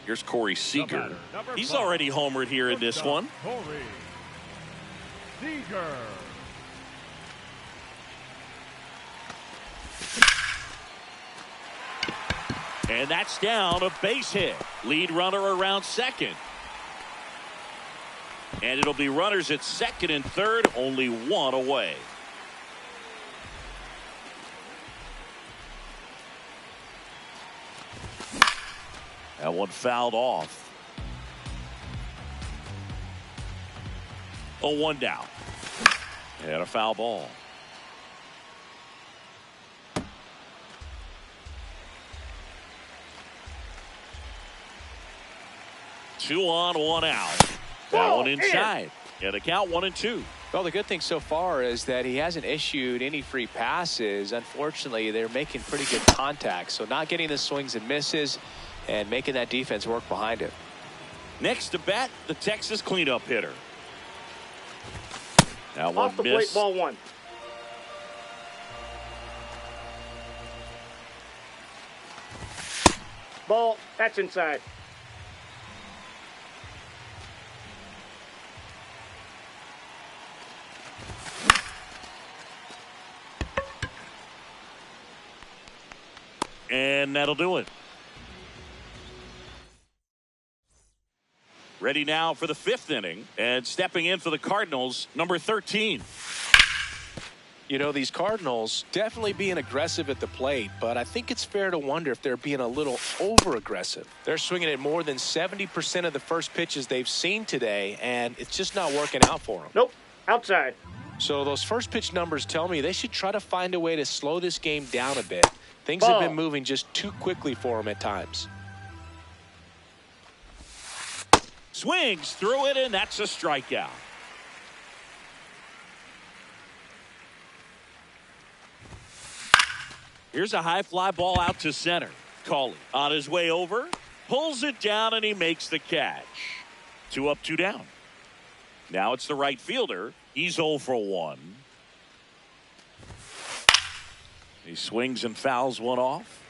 Here's Corey Seager. He's already homered here in this one. Corey Seager. And that's down, a base hit. Lead runner around second. And it'll be runners at second and third, only one away. That one fouled off. Oh, one down. And a foul ball. Two on, one out. That one inside. Yeah, the count 1-2. Well, the good thing so far is that he hasn't issued any free passes. Unfortunately, they're making pretty good contact. So not getting the swings and misses and making that defense work behind it. Next to bat, the Texas cleanup hitter. Now one Off the miss. plate, ball one. Ball, that's inside. And that'll do it. Ready now for the fifth inning. And stepping in for the Cardinals, number 13. You know, these Cardinals definitely being aggressive at the plate, but I think it's fair to wonder if they're being a little over-aggressive. They're swinging at more than 70% of the first pitches they've seen today, and it's just not working out for them. Nope, outside. So those first pitch numbers tell me they should try to find a way to slow this game down a bit. Things have been moving just too quickly for them at times. Swings through it, and that's a strikeout. Here's a high fly ball out to center. Cawley on his way over, pulls it down, and he makes the catch. 2 up, 2 down. Now it's the right fielder. He's 0 for 1. He swings and fouls one off.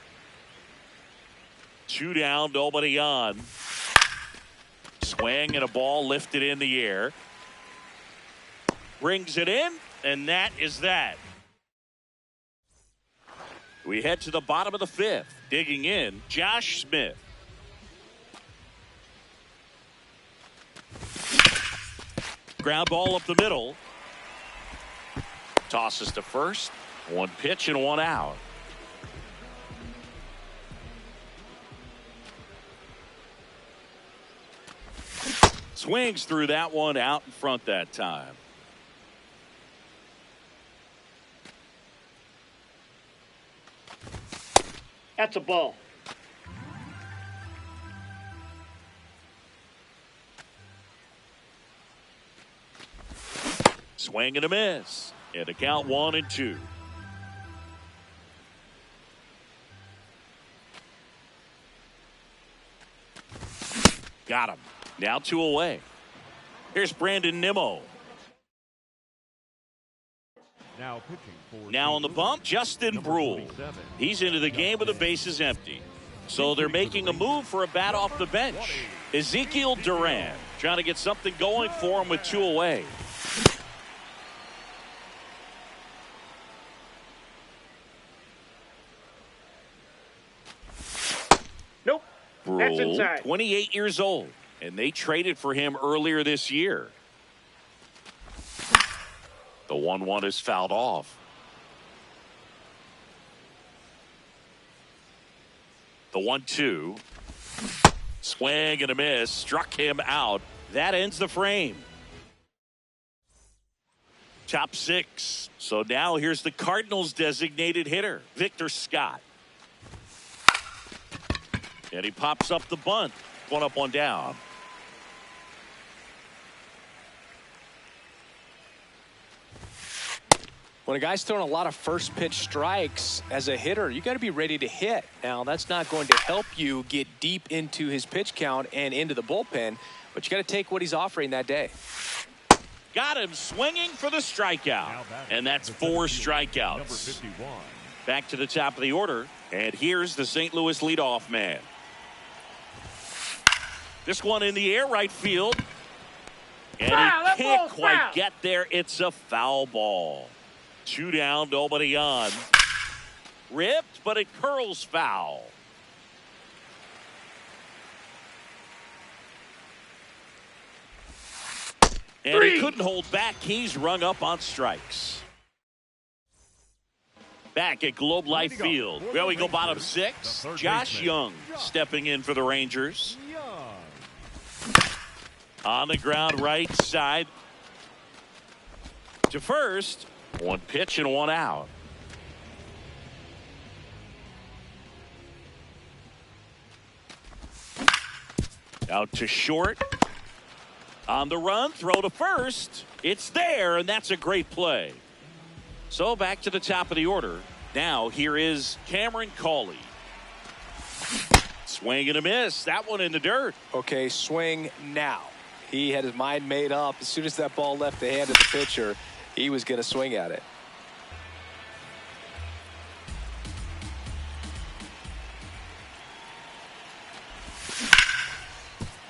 2 down, nobody on. Swing and a ball lifted in the air. Brings it in, and that is that. We head to the bottom of the fifth. Digging in, Josh Smith. Ground ball up the middle. Tosses to first. 1 pitch and 1 out. Swings through that one, out in front that time. That's a ball. Swing and a miss. And a count 1-2. Got him. Now 2 away. Here's Brandon Nimmo. Now pitching for Now on the bump, Justin Brule. He's into the game with the bases empty. So they're making a move for a bat off the bench. Ezekiel Duran trying to get something going for him with 2 away. Nope. That's Brule, inside. 28 years old, and they traded for him earlier this year. The 1-1 is fouled off. The 1-2. Swing and a miss. Struck him out. That ends the frame. top 6. So now here's the Cardinals' designated hitter, Victor Scott. And he pops up the bunt. 1 up, 1 down. When a guy's throwing a lot of first pitch strikes as a hitter, you got to be ready to hit. Now, that's not going to help you get deep into his pitch count and into the bullpen, but you got to take what he's offering that day. Got him swinging for the strikeout. And that's 4 strikeouts. Number 51. Back to the top of the order. And here's the St. Louis leadoff man. This one in the air, right field. And he can't quite get there. It's a foul ball. 2 down, nobody on. Ripped, but it curls foul. And he couldn't hold back. He's rung up on strikes. Back at Globe Life Field. Well, we go bottom 6. Josh Young stepping in for the Rangers. On the ground, right side. To first. 1 pitch and 1 out. Out to short. On the run, throw to first. It's there, and that's a great play. So back to the top of the order. Now here is Cameron Cawley. Swing and a miss. That one in the dirt. Okay, swing now. He had his mind made up. As soon as that ball left the hand of the pitcher, he was going to swing at it.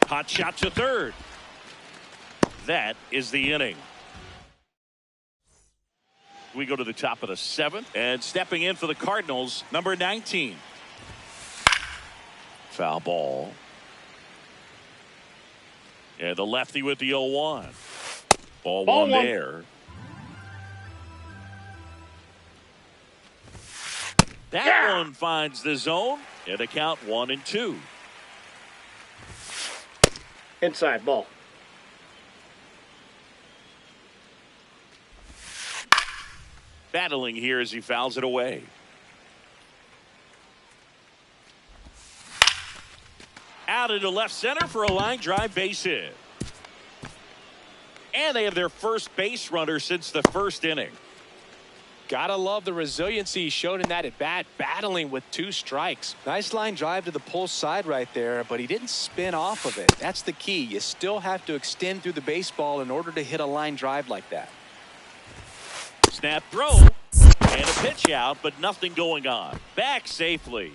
Hot shot to third. That is the inning. We go to the top of the 7th, and stepping in for the Cardinals, number 19. Foul ball. And the lefty with the 0-1. Ball one there. That one finds the zone, and a count 1-2. Inside ball. Battling here as he fouls it away. Out into left center for a line drive base hit. And they have their first base runner since the first inning. Gotta love the resiliency he showed in that at bat, battling with 2 strikes. Nice line drive to the pull side right there, but he didn't spin off of it. That's the key. You still have to extend through the baseball in order to hit a line drive like that. Snap throw and a pitch out, but nothing going on. Back safely.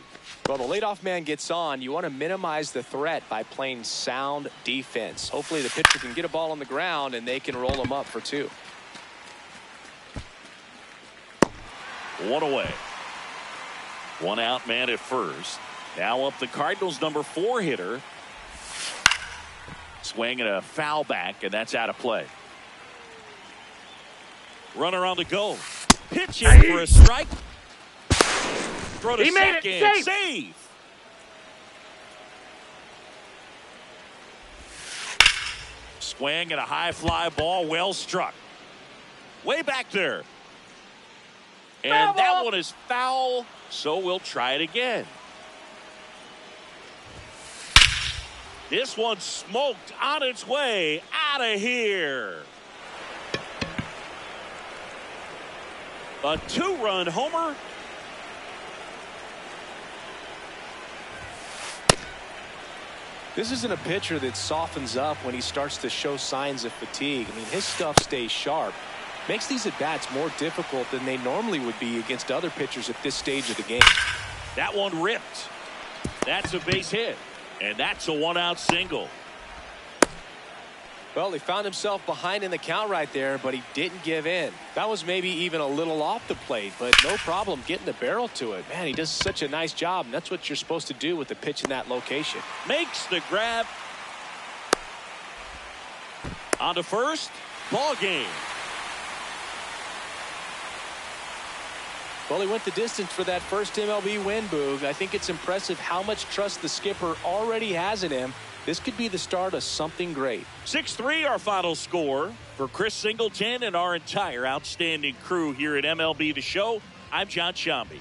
Well, the leadoff man gets on. You want to minimize the threat by playing sound defense. Hopefully the pitcher can get a ball on the ground and they can roll him up for 2. 1 away. 1 out man at first. Now up the Cardinals' number 4 hitter. Swing and a foul back, and that's out of play. Runner on the go. Pitching for a strike. Throw to second. Save. Swing and a high fly ball. Well struck. Way back there. And that one is foul, so we'll try it again. This one smoked on its way out of here. A 2-run homer. This isn't a pitcher that softens up when he starts to show signs of fatigue. I mean, his stuff stays sharp. Makes these at-bats more difficult than they normally would be against other pitchers at this stage of the game. That one ripped. That's a base hit. And that's a 1-out single. Well, he found himself behind in the count right there, but he didn't give in. That was maybe even a little off the plate, but no problem getting the barrel to it. Man, he does such a nice job, and that's what you're supposed to do with the pitch in that location. Makes the grab. On to first. Ball game. Well, he went the distance for that first MLB win, Boog. I think it's impressive how much trust the skipper already has in him. This could be the start of something great. 6-3 our final score. For Chris Singleton and our entire outstanding crew here at MLB The Show, I'm John Shambi.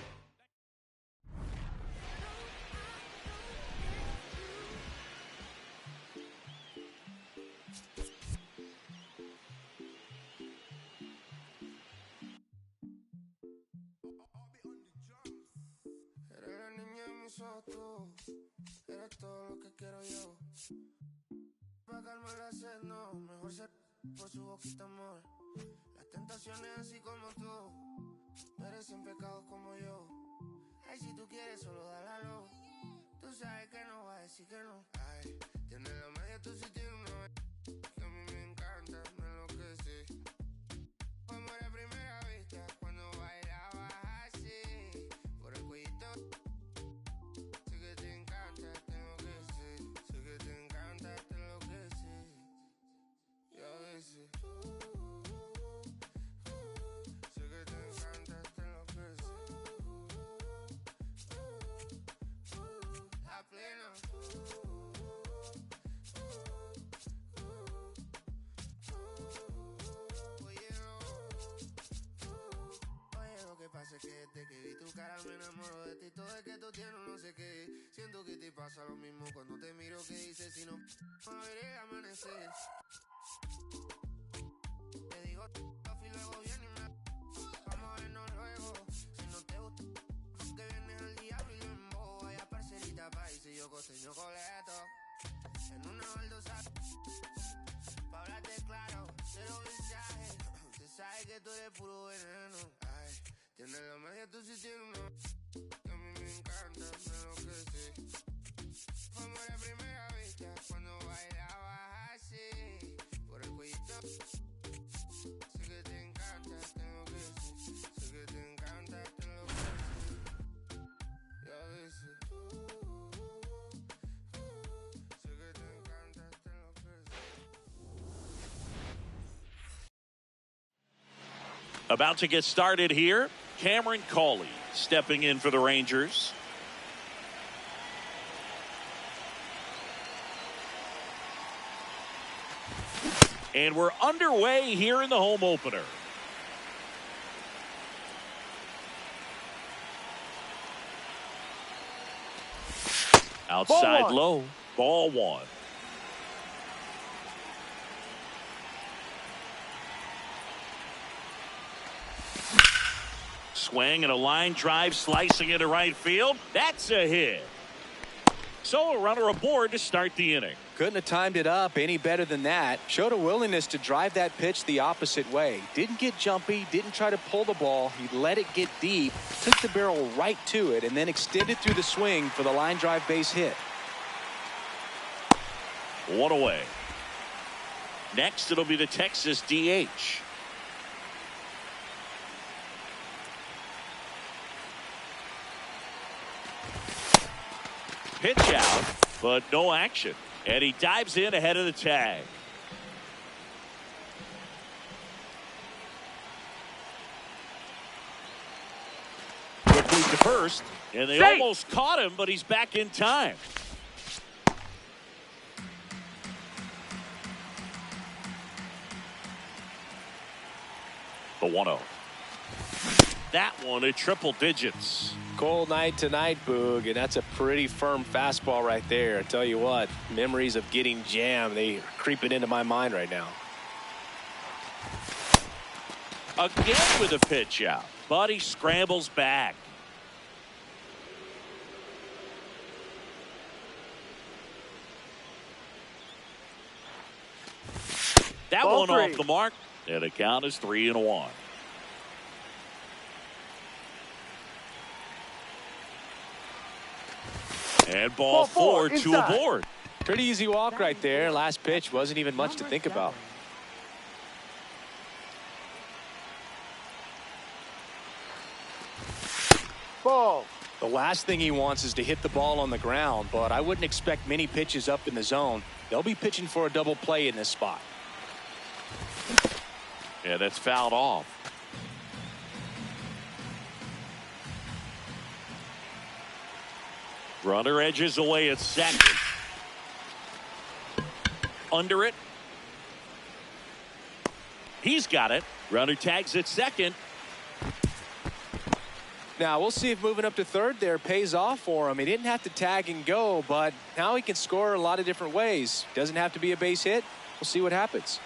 Eres todo lo que quiero yo. Pa' calmar la sed, no. Mejor ser por su boquita, amor. Las tentaciones así como tú merecen pecados como yo. Ay, si tú quieres, solo dale a lo. Tú sabes que no va a decir que no. Ay, tienes la media, tú sí tienes una que a mí me encanta, me enloquece. Amor a primera vista, cuando bailabas así, por el cuellito. Sé que te encanta, tengo que ser. Sé que te encanta, te enloquece. Y a veces sé que te encanta, te enloquece. La plena. Oye, lo que pasa es que desde que vi tu cara me enamoro de ti. Todo es que tú tienes no sé qué. Siento que te pasa lo mismo cuando te miro. Que dices si no a ver el amanecer. Te digo y luego viene y me vamos a vernos luego. Si no te gusta que vienes al diablo y lo embobo. Vaya parcerita país y yo costeño coleto. En una baldosa pa' hablarte claro, cero mensaje. Se sabe que tú eres puro veneno. Ay, tienes la media, tú sí tienes una que a mí me encanta, me enloquece. Amor a primera vista, cuando bailabas así, por el cuellito. Sé que te encanta, te enloquece. Sé que te encanta, te enloquece. Y a veces sé que te encanta, te enloquece. About to get started here. Cameron Cawley stepping in for the Rangers. And we're underway here in the home opener. Outside low, ball one. Swing and a line drive slicing into right field. That's a hit. So a runner aboard to start the inning. Couldn't have timed it up any better than that. Showed a willingness to drive that pitch the opposite way. Didn't get jumpy, didn't try to pull the ball. He let it get deep, took the barrel right to it, and then extended through the swing for the line drive base hit. One away. Next, it'll be the Texas DH. Pitch out, but no action. And he dives in ahead of the tag. Quickly to first, and they almost caught him, but he's back in time. The 1-0. That one at triple digits. Cold night tonight, Boog, and that's a pretty firm fastball right there. I tell you what, memories of getting jammed, they are creeping into my mind right now. Again with a pitch out, but he scrambles back. That one off the mark, and the count is 3-1. And ball four, two aboard. Pretty easy walk right there. Last pitch wasn't even much to think about. Ball. The last thing he wants is to hit the ball on the ground, but I wouldn't expect many pitches up in the zone. They'll be pitching for a double play in this spot. Yeah, that's fouled off. Runner edges away at second. Under it. He's got it. Runner tags at second. Now we'll see if moving up to third there pays off for him. He didn't have to tag and go, but now he can score a lot of different ways. Doesn't have to be a base hit. We'll see what happens.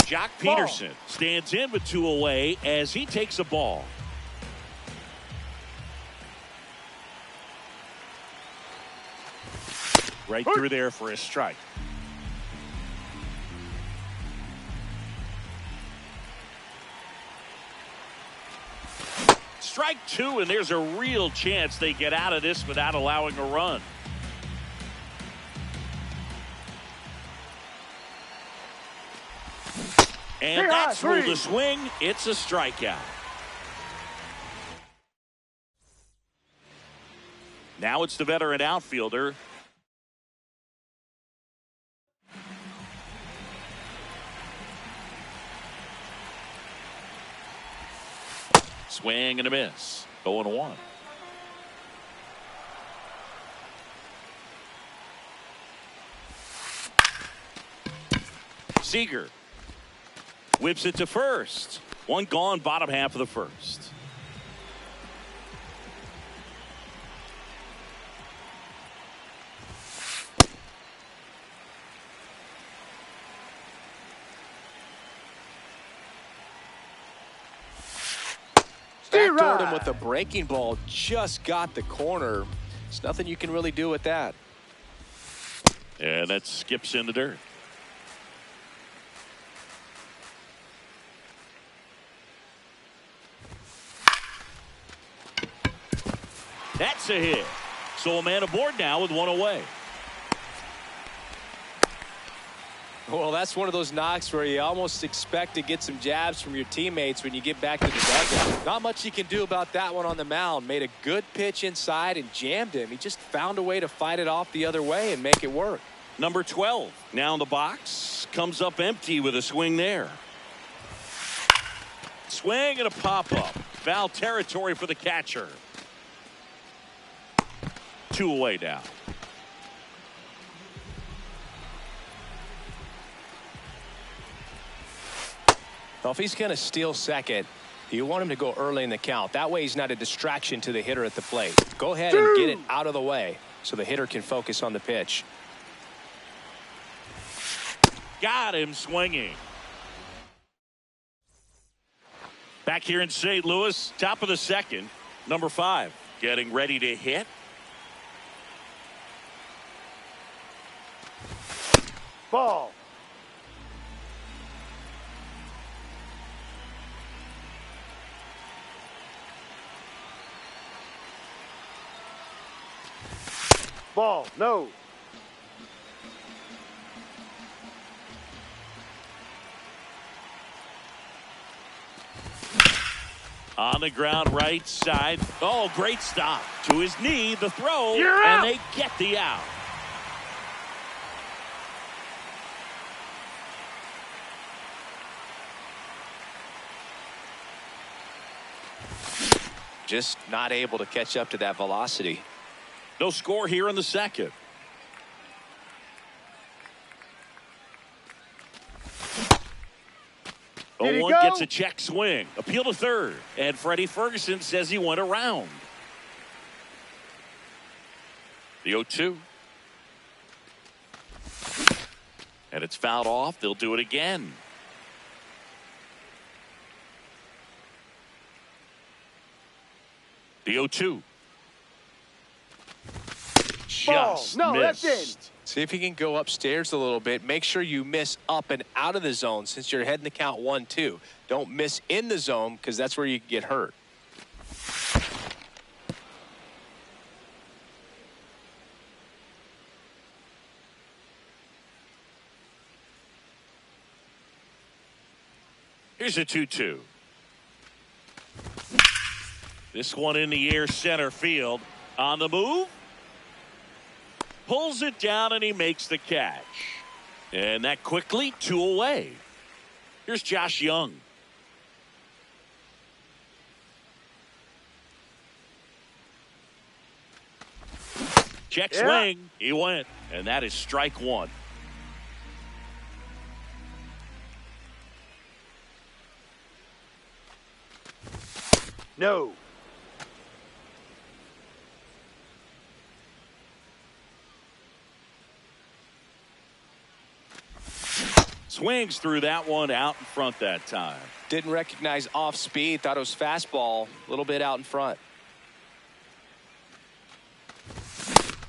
Jock Peterson stands in with 2 away as he takes a ball. Right through there for a strike. Strike 2, and there's a real chance they get out of this without allowing a run. And that's ruled a swing. It's a strikeout. Now it's the veteran outfielder. Swing and a miss. 0-1. Seager whips it to first. One gone, bottom half of the first. Backdoored him with a breaking ball. Just got the corner. There's nothing you can really do with that. And that skips in the dirt. That's a hit. So a man aboard now with 1 away. Well, that's one of those knocks where you almost expect to get some jabs from your teammates when you get back to the dugout. Not much you can do about that one on the mound. Made a good pitch inside and jammed him. He just found a way to fight it off the other way and make it work. Number 12 now in the box. Comes up empty with a swing there. Swing and a pop-up. Foul territory for the catcher. 2 away now. Well, if he's going to steal second, you want him to go early in the count. That way he's not a distraction to the hitter at the plate. Go ahead and get it out of the way so the hitter can focus on the pitch. Got him swinging. Back here in St. Louis, top of the second, number 5 getting ready to hit. Ball. Ball. No. On the ground, right side. Oh, great stop. To his knee, the throw, You're and out. they get the out. Just not able to catch up to that velocity. No score here in the second. Did he 0-1 go? gets a check swing. Appeal to third. And Freddie Ferguson says he went around. The 0-2. And it's fouled off. They'll do it again. The 0-2. Just No, missed. that's in. See if you can go upstairs a little bit. Make sure you miss up and out of the zone since you're heading the count 1-2. Don't miss in the zone because that's where you can get hurt. Here's a 2-2. This one in the air, center field. On the move. Pulls it down and he makes the catch. And that quickly 2 away. Here's Josh Young. Check Yeah. swing. He went. And that is strike one. No. Swings through that one out in front that time. Didn't recognize off speed. Thought it was fastball. A little bit out in front.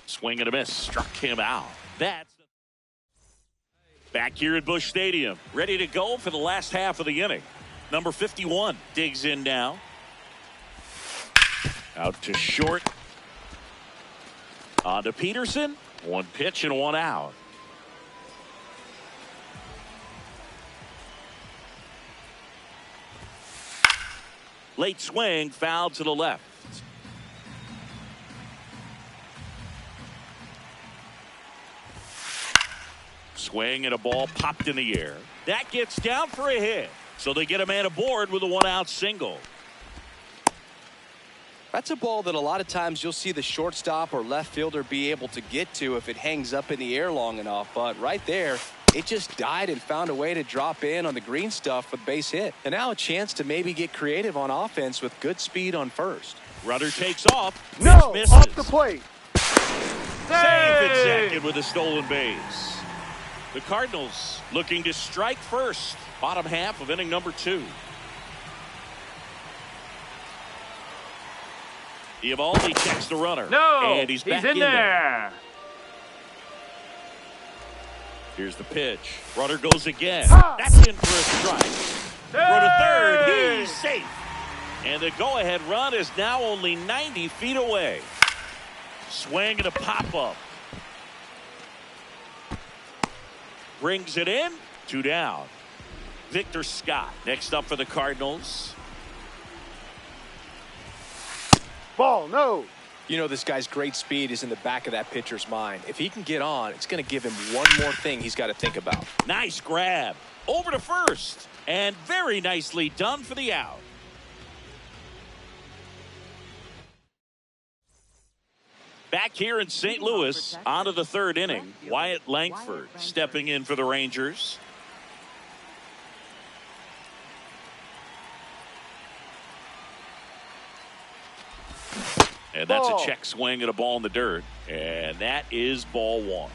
Swing and a miss. Struck him out. That's back here at Busch Stadium. Ready to go for the last half of the inning. Number 51 digs in now. Out to short. On to Peterson. One pitch and one out. Late swing, foul to the left. Swing and a ball popped in the air. That gets down for a hit. So they get a man aboard with a one-out single. That's a ball that a lot of times you'll see the shortstop or left fielder be able to get to if it hangs up in the air long enough. But right there, it just died and found a way to drop in on the green stuff with base hit. And now a chance to maybe get creative on offense with good speed on first. Runner takes off. No. Misses. Off the plate. Safe at second with a stolen base. The Cardinals looking to strike first. Bottom half of inning number 2. Eovaldi checks the runner. No. And he's back in there. Here's the pitch. Runner goes again. Ha! That's in for a strike. Throw to third. He's safe. And the go-ahead run is now only 90 feet away. Swing and a pop-up. Brings it in. 2 down. Victor Scott next up for the Cardinals. Ball, no. You know, this guy's great speed is in the back of that pitcher's mind. If he can get on, it's going to give him one more thing he's got to think about. Nice grab. Over to first. And very nicely done for the out. Back here in St. Louis, on to the third inning. Wyatt Langford stepping in for the Rangers. And that's a check swing and a ball in the dirt. And that is ball 1.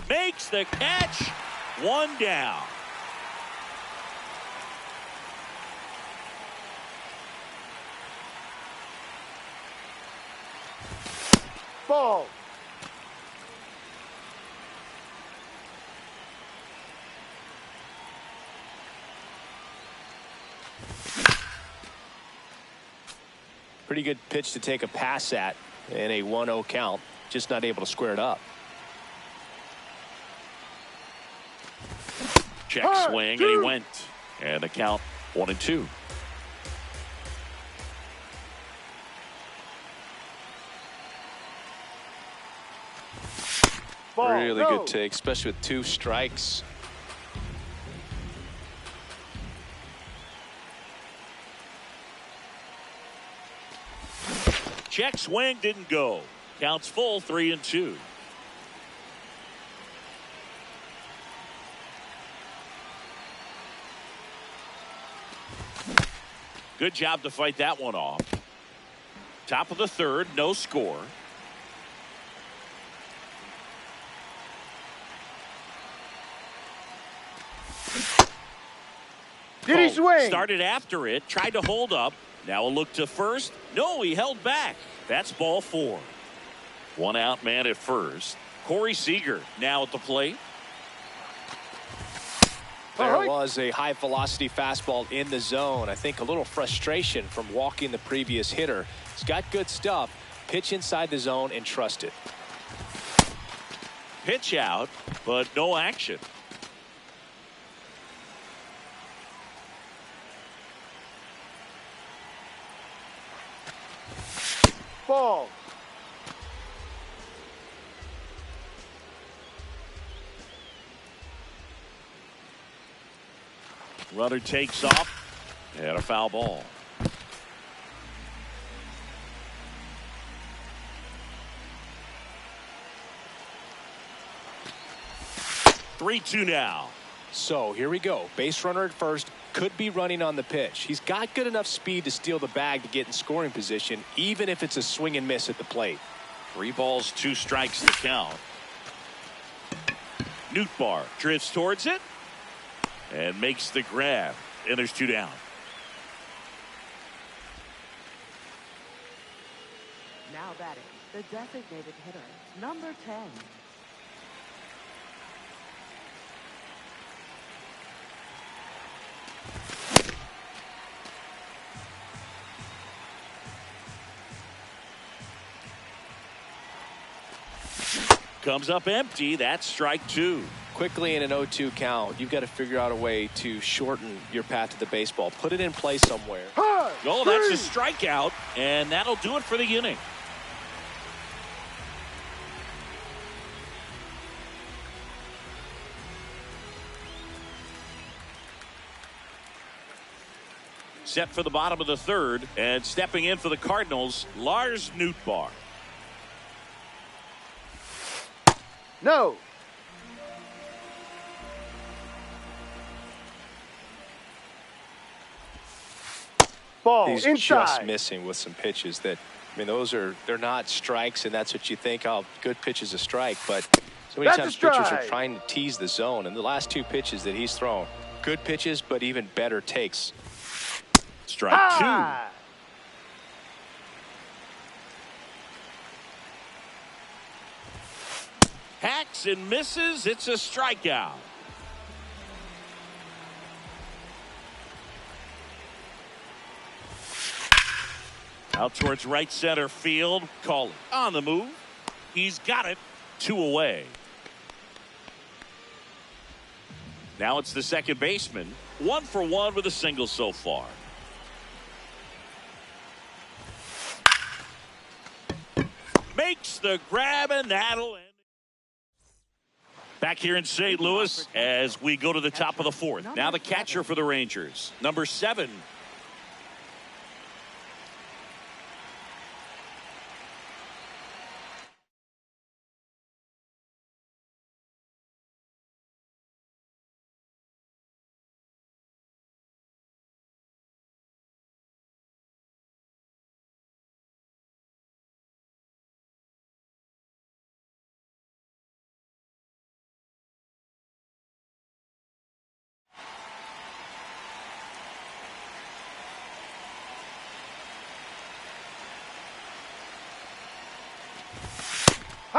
Makes the catch. 1 down. Ball. Pretty good pitch to take a pass at in a 1-0 count. Just not able to square it up. Check swing, and he went. And the count 1-2. Ball, Really no. good take, especially with 2 strikes. Check swing didn't go. Counts full, 3-2. Good job to fight that one off. Top of the third, no score. Did he swing? Started after it, tried to hold up. Now a look to first. No, he held back. That's ball 4. 1 out man at first. Corey Seager now at the plate. There was a high velocity fastball in the zone. I think a little frustration from walking the previous hitter. He's got good stuff. Pitch inside the zone and trust it. Pitch out, but no action. Ball. Runner takes off and a foul ball. 3-2 now. So here we go. Base runner at first, could be running on the pitch. He's got good enough speed to steal the bag to get in scoring position, even if it's a swing and miss at the plate. 3 balls, 2 strikes to count. Nootbaar drifts towards it and makes the grab, and there's 2 down. Now batting, the designated hitter, number 10. Comes up empty. That's strike 2. Quickly in an 0-2 count, you've got to figure out a way to shorten your path to the baseball. Put it in play somewhere. Oh, that's a strikeout, and that'll do it for the inning. Set for the bottom of the 3rd, and stepping in for the Cardinals, Lars Nootbaar. No. Ball. He's Inside. just missing with some pitches that, I mean, they're not strikes, and that's what you think. Oh, good pitch is a strike, but so many That's times a pitchers are strike. trying to tease the zone. And the last 2 pitches that he's thrown, good pitches, but even better takes. Strike 2. Ah. Hacks and misses. It's a strikeout. Out towards right center field. Calling on the move. He's got it. 2 away. Now it's the second baseman. 1 for 1 with a single so far. Makes the grab, and that'll end. Back here in St. Louis as we go to the top of the 4th. Now the catcher for the Rangers, number 7.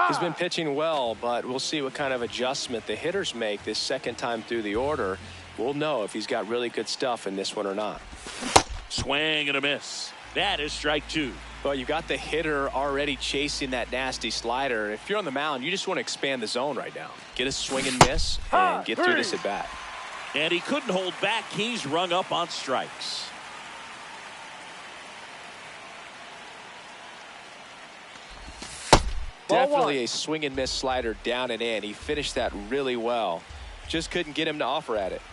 He's been pitching well, but we'll see what kind of adjustment the hitters make this second time through the order. We'll know if he's got really good stuff in this one or not. Swing and a miss. That is strike 2. Well, you've got the hitter already chasing that nasty slider. If you're on the mound, you just want to expand the zone right now. Get a swing and miss and get through this at bat. And he couldn't hold back. He's rung up on strikes. Definitely a swing and miss slider down and in. He finished that really well. Just couldn't get him to offer at it.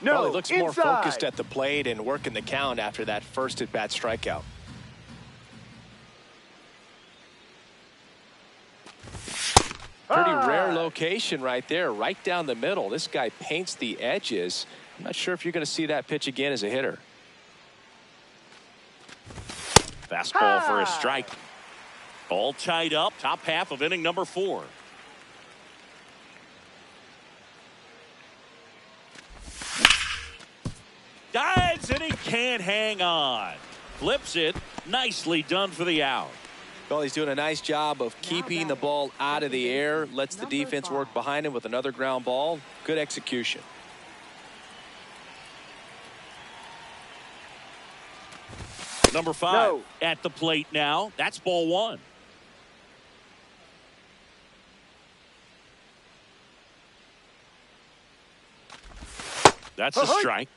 No. Well, he looks more Inside. focused at the plate and working the count after that first at-bat strikeout. Pretty rare location right there, right down the middle. This guy paints the edges. I'm not sure if you're going to see that pitch again as a hitter. Fastball for a strike. All tied up. Top half of inning number 4. Dives, and he can't hang on. Flips it. Nicely done for the out. Well, he's doing a nice job of keeping the ball out of the air. Lets the defense work behind him with another ground ball. Good execution. Number 5 No. at the plate now. That's ball 1. That's a strike.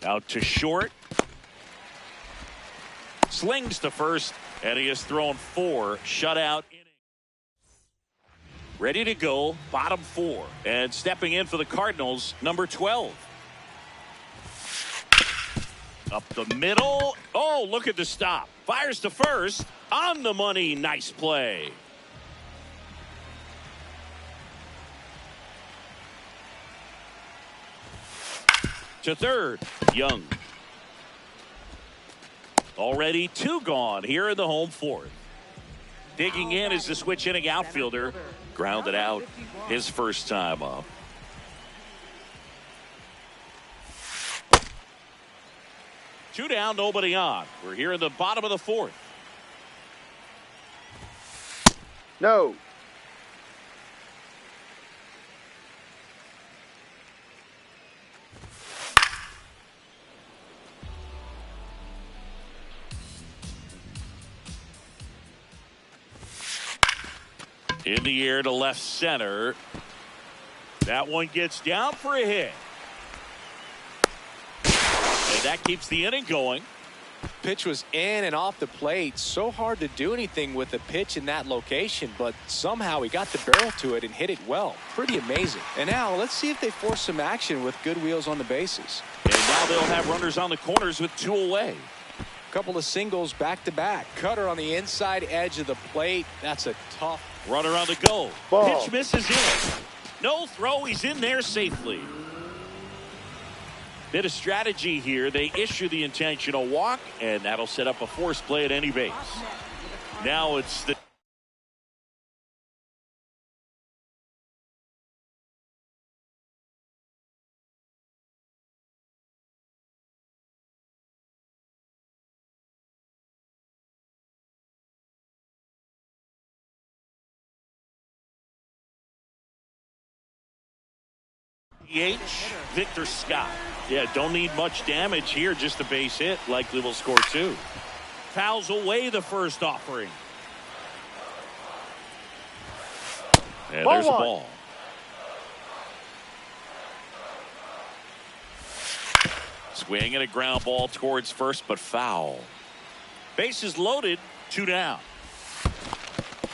Out to short. Slings to first, and he has thrown 4 shutout innings. Ready to go, bottom 4. And stepping in for the Cardinals, number 12. Up the middle. Oh, look at the stop. Fires to first. On the money. Nice play. To third. Young. Already 2 gone here in the home 4th. Digging in is the switch inning outfielder. Grounded out his first time up. Two down, nobody on. We're here in the bottom of the 4th. No. In the air to left center. That one gets down for a hit. And that keeps the inning going. Pitch was in and off the plate. So hard to do anything with a pitch in that location, but somehow he got the barrel to it and hit it well. Pretty amazing. And now let's see if they force some action with good wheels on the bases. And now they'll have runners on the corners with 2 away. Couple of singles back to back. Cutter on the inside edge of the plate. That's a tough. Runner on the go. Ball. Pitch misses in. No throw. He's in there safely. Bit of strategy here. They issue the intentional walk, and that'll set up a force play at any base. Now it's the DH, Victor Scott. Yeah, don't need much damage here. Just a base hit. Likely will score 2. Fouls away the first offering. And Ball there's a one. ball. Swing and a ground ball towards first, but foul. Bases loaded, 2 down.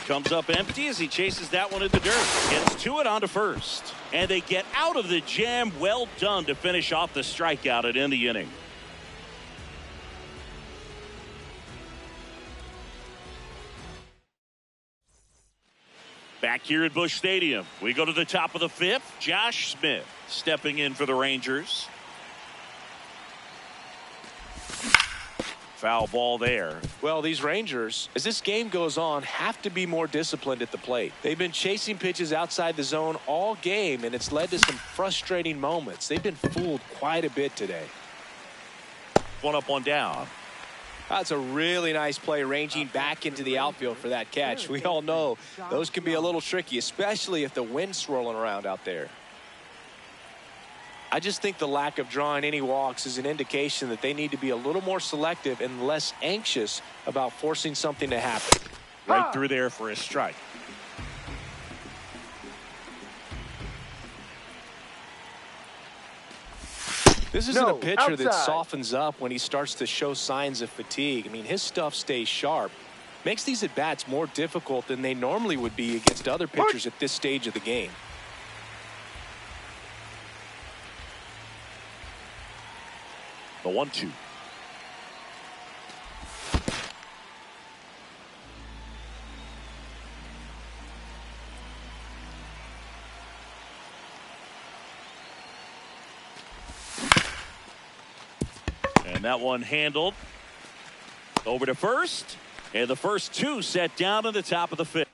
Comes up empty as he chases that one in the dirt. Gets to it onto first. And they get out of the jam. Well done to finish off the strikeout at end the inning. Back here at Busch Stadium, we go to the top of the 5th. Josh Smith stepping in for the Rangers. Foul ball there. Well, these Rangers, as this game goes on, have to be more disciplined at the plate. They've been chasing pitches outside the zone all game, and it's led to some frustrating moments. They've been fooled quite a bit today. 1 up, 1 down. That's a really nice play, ranging back into the outfield for that catch. We all know those can be a little tricky, especially if the wind's swirling around out there. I just think the lack of drawing any walks is an indication that they need to be a little more selective and less anxious about forcing something to happen. Right through there for a strike. This isn't a No, pitcher that outside. softens up when he starts to show signs of fatigue. I mean, his stuff stays sharp. Makes these at-bats more difficult than they normally would be against other pitchers at this stage of the game. The 1-2. And that one handled. Over to first. And the first 2 set down at the top of the 5th.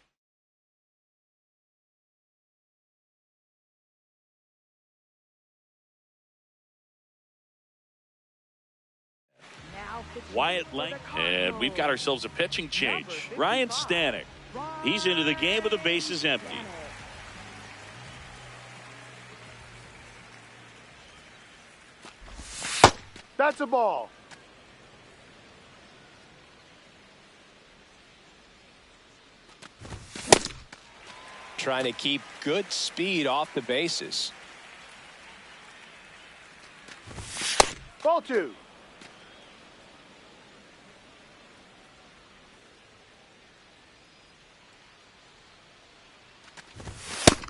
Wyatt Lang, and we've got ourselves a pitching change. Ryan Stanek, he's into the game with the bases empty. That's a ball. trying to keep good speed off the bases. Ball 2.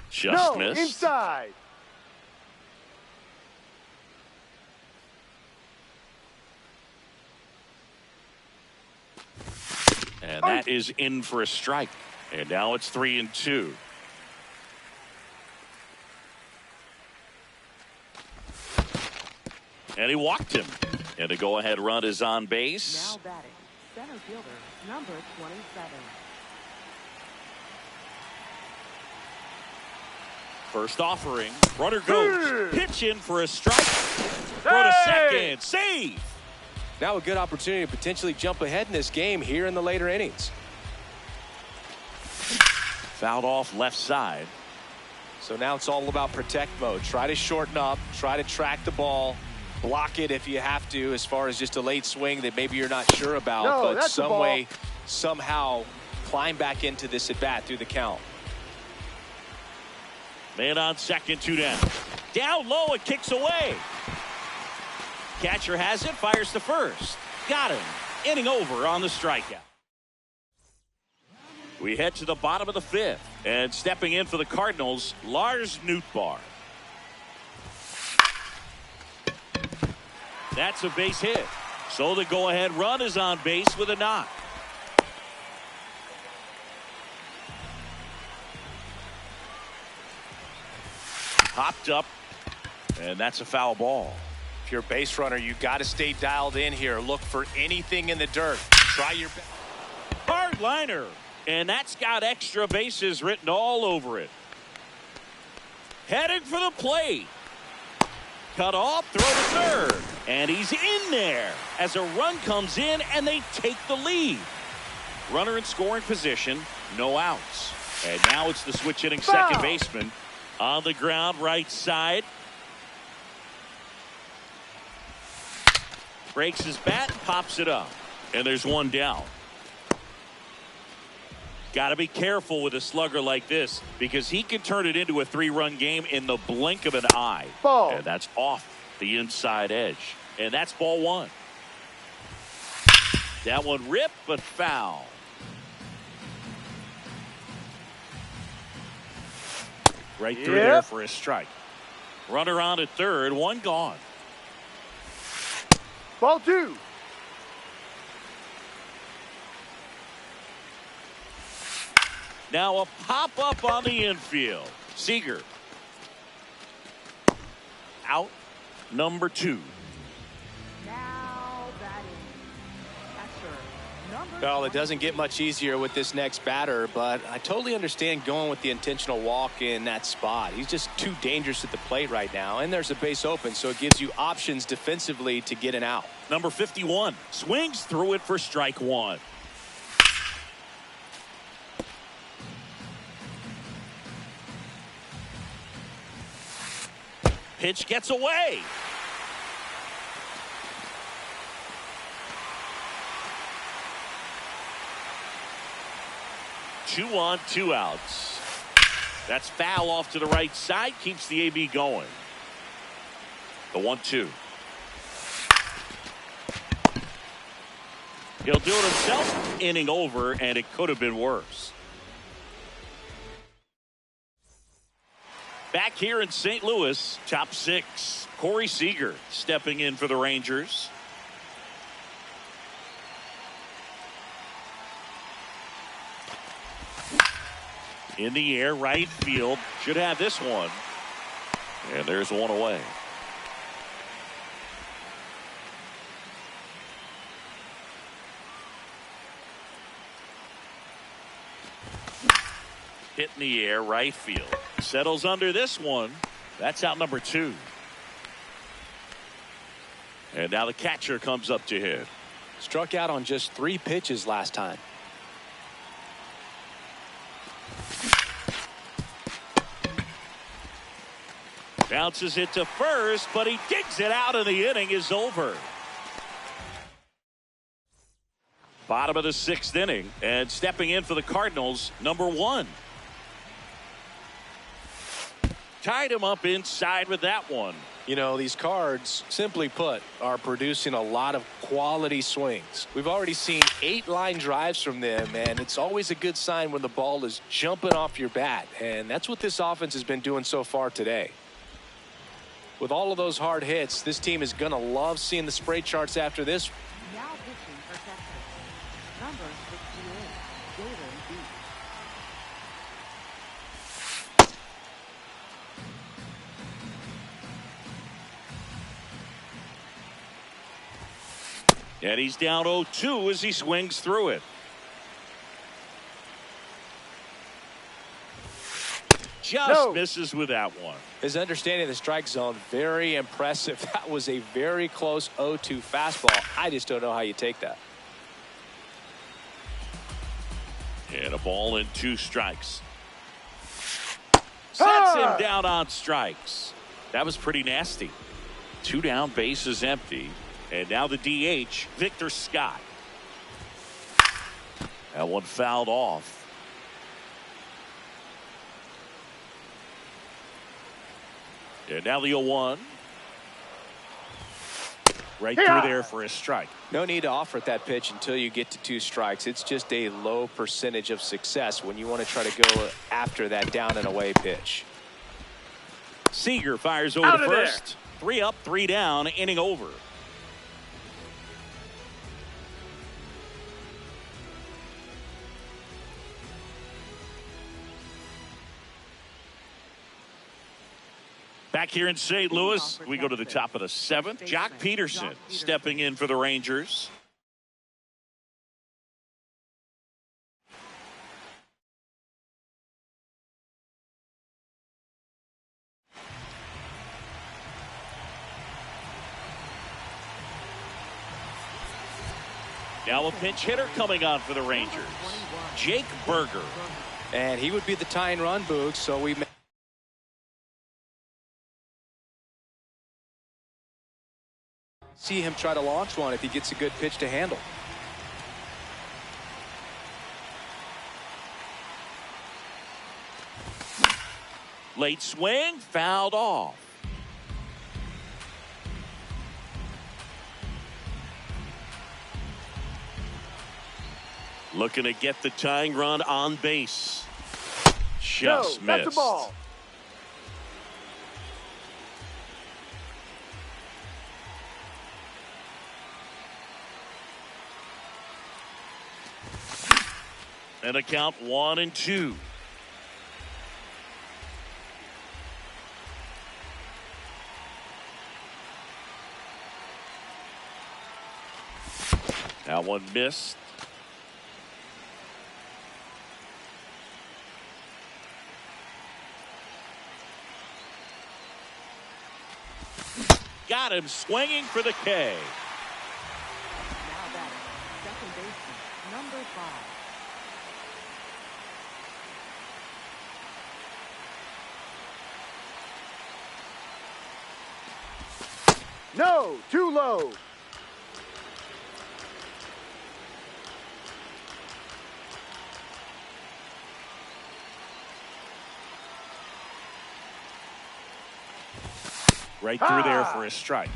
Just No, missed. inside. And that is in for a strike. And now it's 3-2. And he walked him. And the go-ahead run is on base. Now batting, center fielder, number 27. First offering. Runner goes. Pitch in for a strike. Throw to second. Save. Now a good opportunity to potentially jump ahead in this game here in the later innings. Fouled off left side. So now it's all about protect mode. Try to shorten up. Try to track the ball. Block it if you have to, as far as just a late swing that maybe you're not sure about. No, but that's the some ball. way, somehow climb back into this at bat through the count. Man on second, 2 down. Down low, it kicks away. Catcher has it, fires to first. Got him. Inning over on the strikeout. We head to the bottom of the 5th. And stepping in for the Cardinals, Lars Nootbaar. That's a base hit. So the go-ahead run is on base with a knock. Popped up, and that's a foul ball. If you're a base runner, you got to stay dialed in here. Look for anything in the dirt. Try your best. Hard liner, and that's got extra bases written all over it. Heading for the plate. Cut off, throw to third, and he's in there as a run comes in and they take the lead. Runner in scoring position, no outs. And now it's the switch hitting second baseman on the ground right side. Breaks his bat, pops it up, and there's one down. Got to be careful with a slugger like this because he can turn it into a 3-run game in the blink of an eye. Ball. And that's off the inside edge. And that's ball 1. That one ripped, but foul. Right through there for a strike. Runner on at third, 1 gone. Ball 2. Now a pop-up on the infield. Seager. Out. Number 2. Now batting, catcher, number Well, it doesn't get much easier with this next batter, but I totally understand going with the intentional walk in that spot. He's just too dangerous at the plate right now, and there's a base open, so it gives you options defensively to get an out. Number 51 swings through it for strike 1. Pitch gets away. Two on, 2 outs. That's foul off to the right side. Keeps the AB going. The 1-2. He'll do it himself. Inning over, and it could have been worse. Back here in St. Louis, top 6. Corey Seager stepping in for the Rangers. In the air, right field. Should have this one. And there's one away. Hit in the air, right field. Settles under this one. That's out number 2. And now the catcher comes up to hit. Struck out on just 3 pitches last time. Bounces it to first, but he digs it out and the inning is over. Bottom of the 6th inning, and stepping in for the Cardinals, number 1. Tied him up inside with that one. You know, these Cards, simply put, are producing a lot of quality swings. We've already seen 8 line drives from them, and it's always a good sign when the ball is jumping off your bat. And that's what this offense has been doing so far today. With all of those hard hits, this team is going to love seeing the spray charts after this. Now pitching for Texas. Number 68, Galen B. And he's down 0-2 as he swings through it. Just misses with that one. His understanding of the strike zone, very impressive. That was a very close 0-2 fastball. I just don't know how you take that. And a ball and 2 strikes. Sets him down on strikes. That was pretty nasty. 2 down, bases empty. And now the DH, Victor Scott. That one fouled off. And now the 0-1. Right through there for a strike. No need to offer at that pitch until you get to 2 strikes. It's just a low percentage of success when you want to try to go after that down and away pitch. Seager fires over to first. 3 up, 3 down, inning over. Back here in St. Louis, we go to the top of the 7th. Jock Peterson stepping in for the Rangers. Now a pinch hitter coming on for the Rangers, Jake Berger. And he would be the tying run, Boog, so we may see him try to launch one if he gets a good pitch to handle. Late swing, fouled off. Looking to get the tying run on base. Just missed. That's a ball. And a count 1-2. That one missed. Got him swinging for the K. Now batting, second baseman, number 5. No, too low. Right through there for a strike.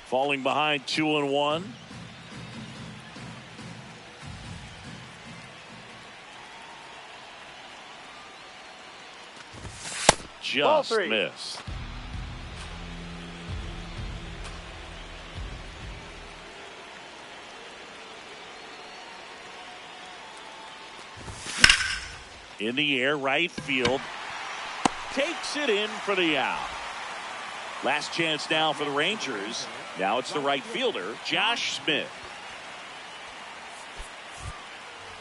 Falling behind 2-1. Just missed. In the air, right field. Takes it in for the out. Last chance now for the Rangers. Now it's the right fielder, Josh Smith.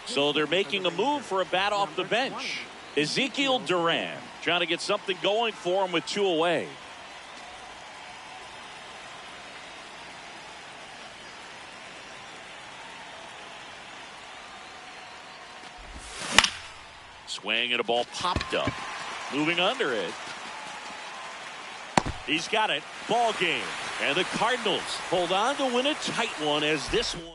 So they're making a move for a bat off the bench. Ezekiel Duran trying to get something going for him with 2 away. Swing and a ball popped up. Moving under it. He's got it. Ball game. And the Cardinals hold on to win a tight one as this one.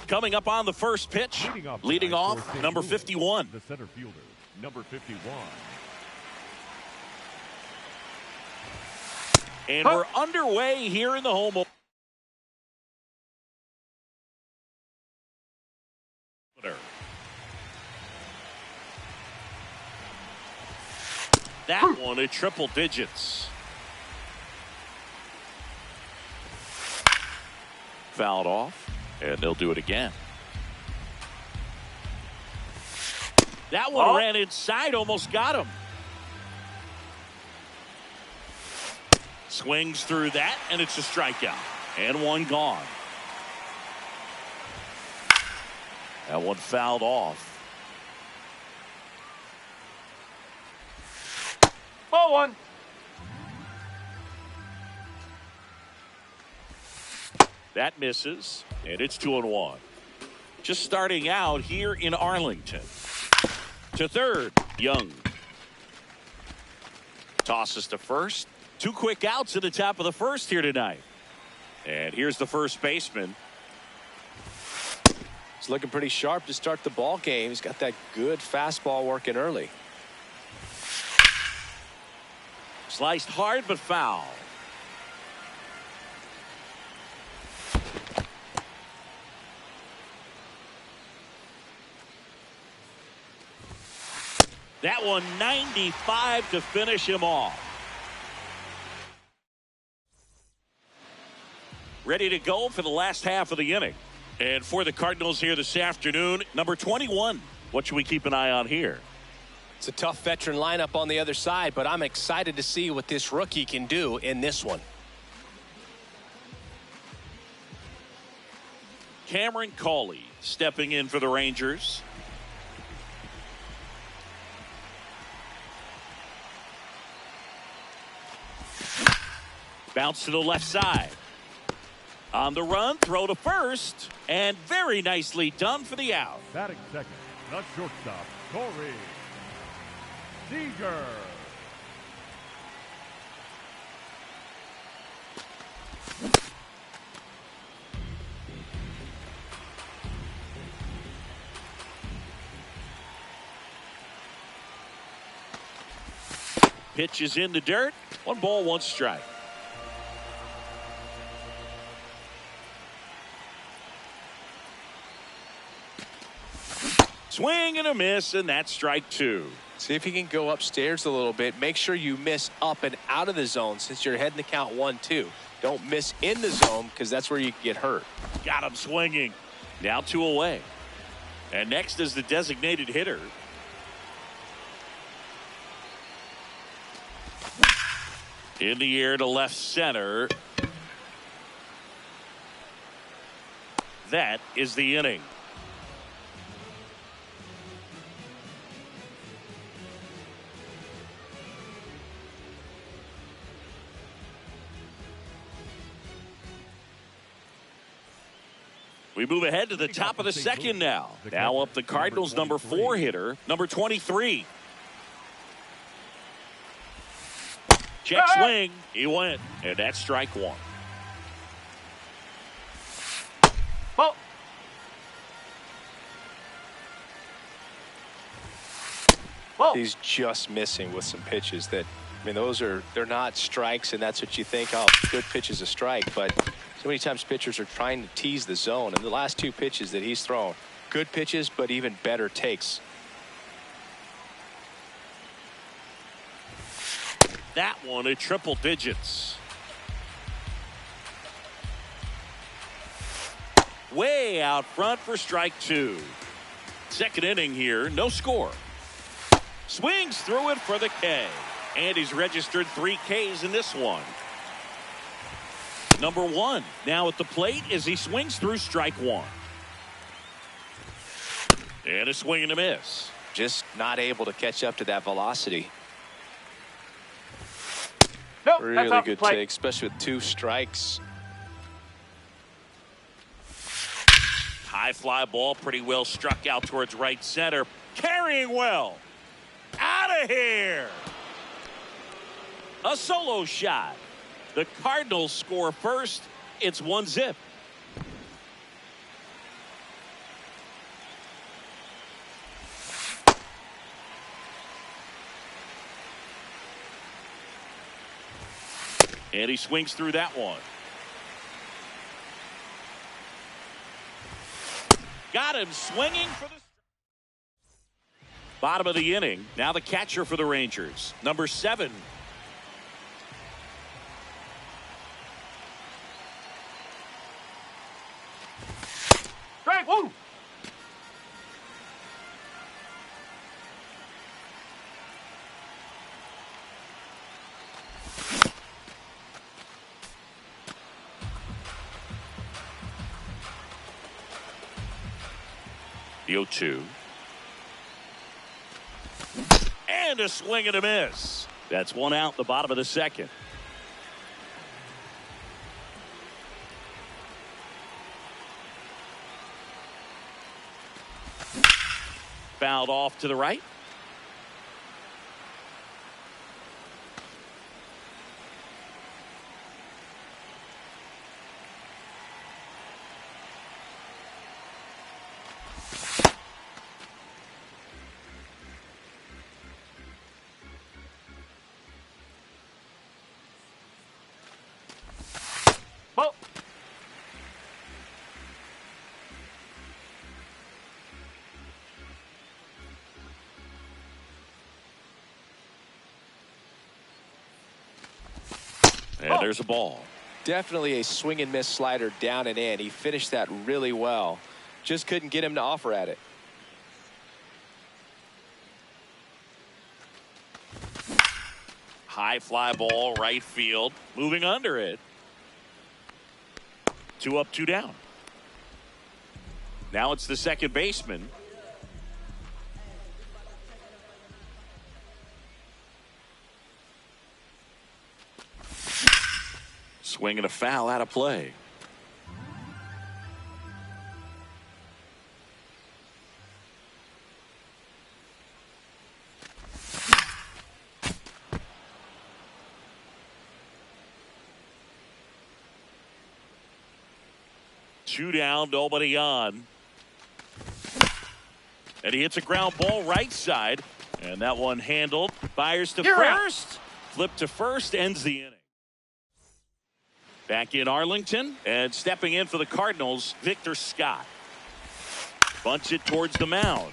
Coming up on the first pitch, leading off, number 51. The center fielder, number 51. And we're underway here in the home opener. That one at triple digits. Fouled off. And they'll do it again. That one ran inside, almost got him. Swings through that, and it's a strikeout. And one gone. That one fouled off. Ball one. That misses, and it's 2-1. Just starting out here in Arlington. To third, Young. Tosses to first. 2 quick outs at the top of the first here tonight. And here's the first baseman. He's looking pretty sharp to start the ball game. He's got that good fastball working early. Sliced hard but foul. That one 95 to finish him off. Ready to go for the last half of the inning. And for the Cardinals here this afternoon, number 21. What should we keep an eye on here? It's a tough veteran lineup on the other side, but I'm excited to see what this rookie can do in this one. Cameron Cawley stepping in for the Rangers. Bounce to the left side. On the run, throw to first, and very nicely done for the out. Batting second, the shortstop, Corey Seager. Pitch is in the dirt. 1 ball, 1 strike. Swing and a miss, and that's strike 2. See if you can go upstairs a little bit. Make sure you miss up and out of the zone since you're heading to count 1-2. Don't miss in the zone because that's where you can get hurt. Got him swinging. Now 2 away. And next is the designated hitter. In the air to left center. That is the inning. We move ahead to the top of the second now. Now up the Cardinals' number 4 hitter, number 23. Check swing. He went. And that's strike 1. Ball. Ball. He's just missing with some pitches that, I mean, they're not strikes, and that's what you think, oh, good pitch is a strike. But so many times pitchers are trying to tease the zone. And the last 2 pitches that he's thrown, good pitches, but even better takes. That one at triple digits. Way out front for strike 2. Second inning here, no score. Swings through it for the K. And he's registered 3 Ks in this one. Number 1 now at the plate as he swings through strike 1. And a swing and a miss. Just not able to catch up to that velocity. Nope, Really that's off good the plate. take, especially with 2 strikes. High fly ball pretty well struck out towards right center. Carrying well. Out of here. A solo shot. The Cardinals score first. It's 1-0. And he swings through that one. Got him swinging for the bottom of the inning. Now the catcher for the Rangers, number 7. Strike 1. The 0-2. And a swing and a miss. That's 1 out, the bottom of the second. Fouled off to the right. Ball. And there's a ball. Definitely a swing and miss slider down and in. He finished that really well. Just couldn't get him to offer at it. High fly ball, right field. Moving under it. 2 up, 2 down. Now it's the second baseman. Swing and a foul out of play. Two down, nobody on. And he hits a ground ball right side. And that one handled. Fires to first. Flip to first, ends the inning. Back in Arlington, and stepping in for the Cardinals, Victor Scott. Bunts it towards the mound.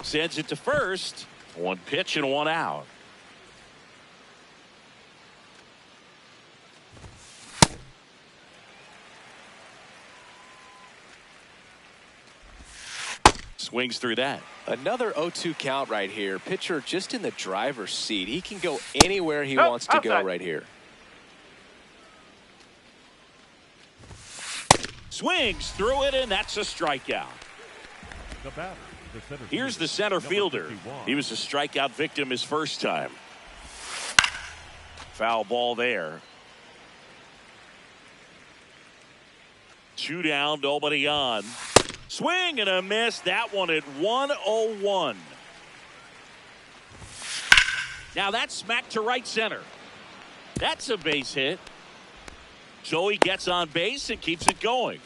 Sends it to first. 1 pitch and 1 out. Swings through that. Another 0-2 count right here. Pitcher just in the driver's seat. He can go anywhere he wants to go right here. Swings through it, and that's a strikeout. The batter, the center Here's fielder, the center number fielder. 51. He was a strikeout victim his first time. Foul ball there. 2 down, nobody on. Swing and a miss. That one at 101. Now that's smacked to right center. That's a base hit. So he gets on base and keeps it going.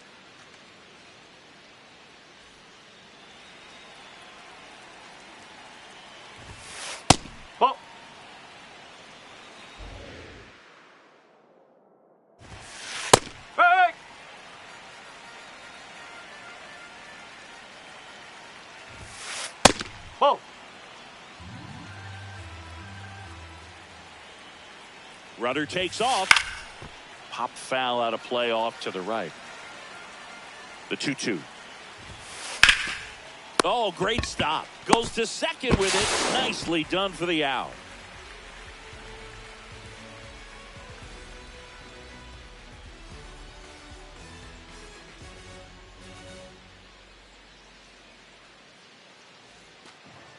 Ball. Hey! Ball. Runner takes off. Pop foul out of play off to the right. The 2-2. Oh, great stop. Goes to second with it. Nicely done for the out.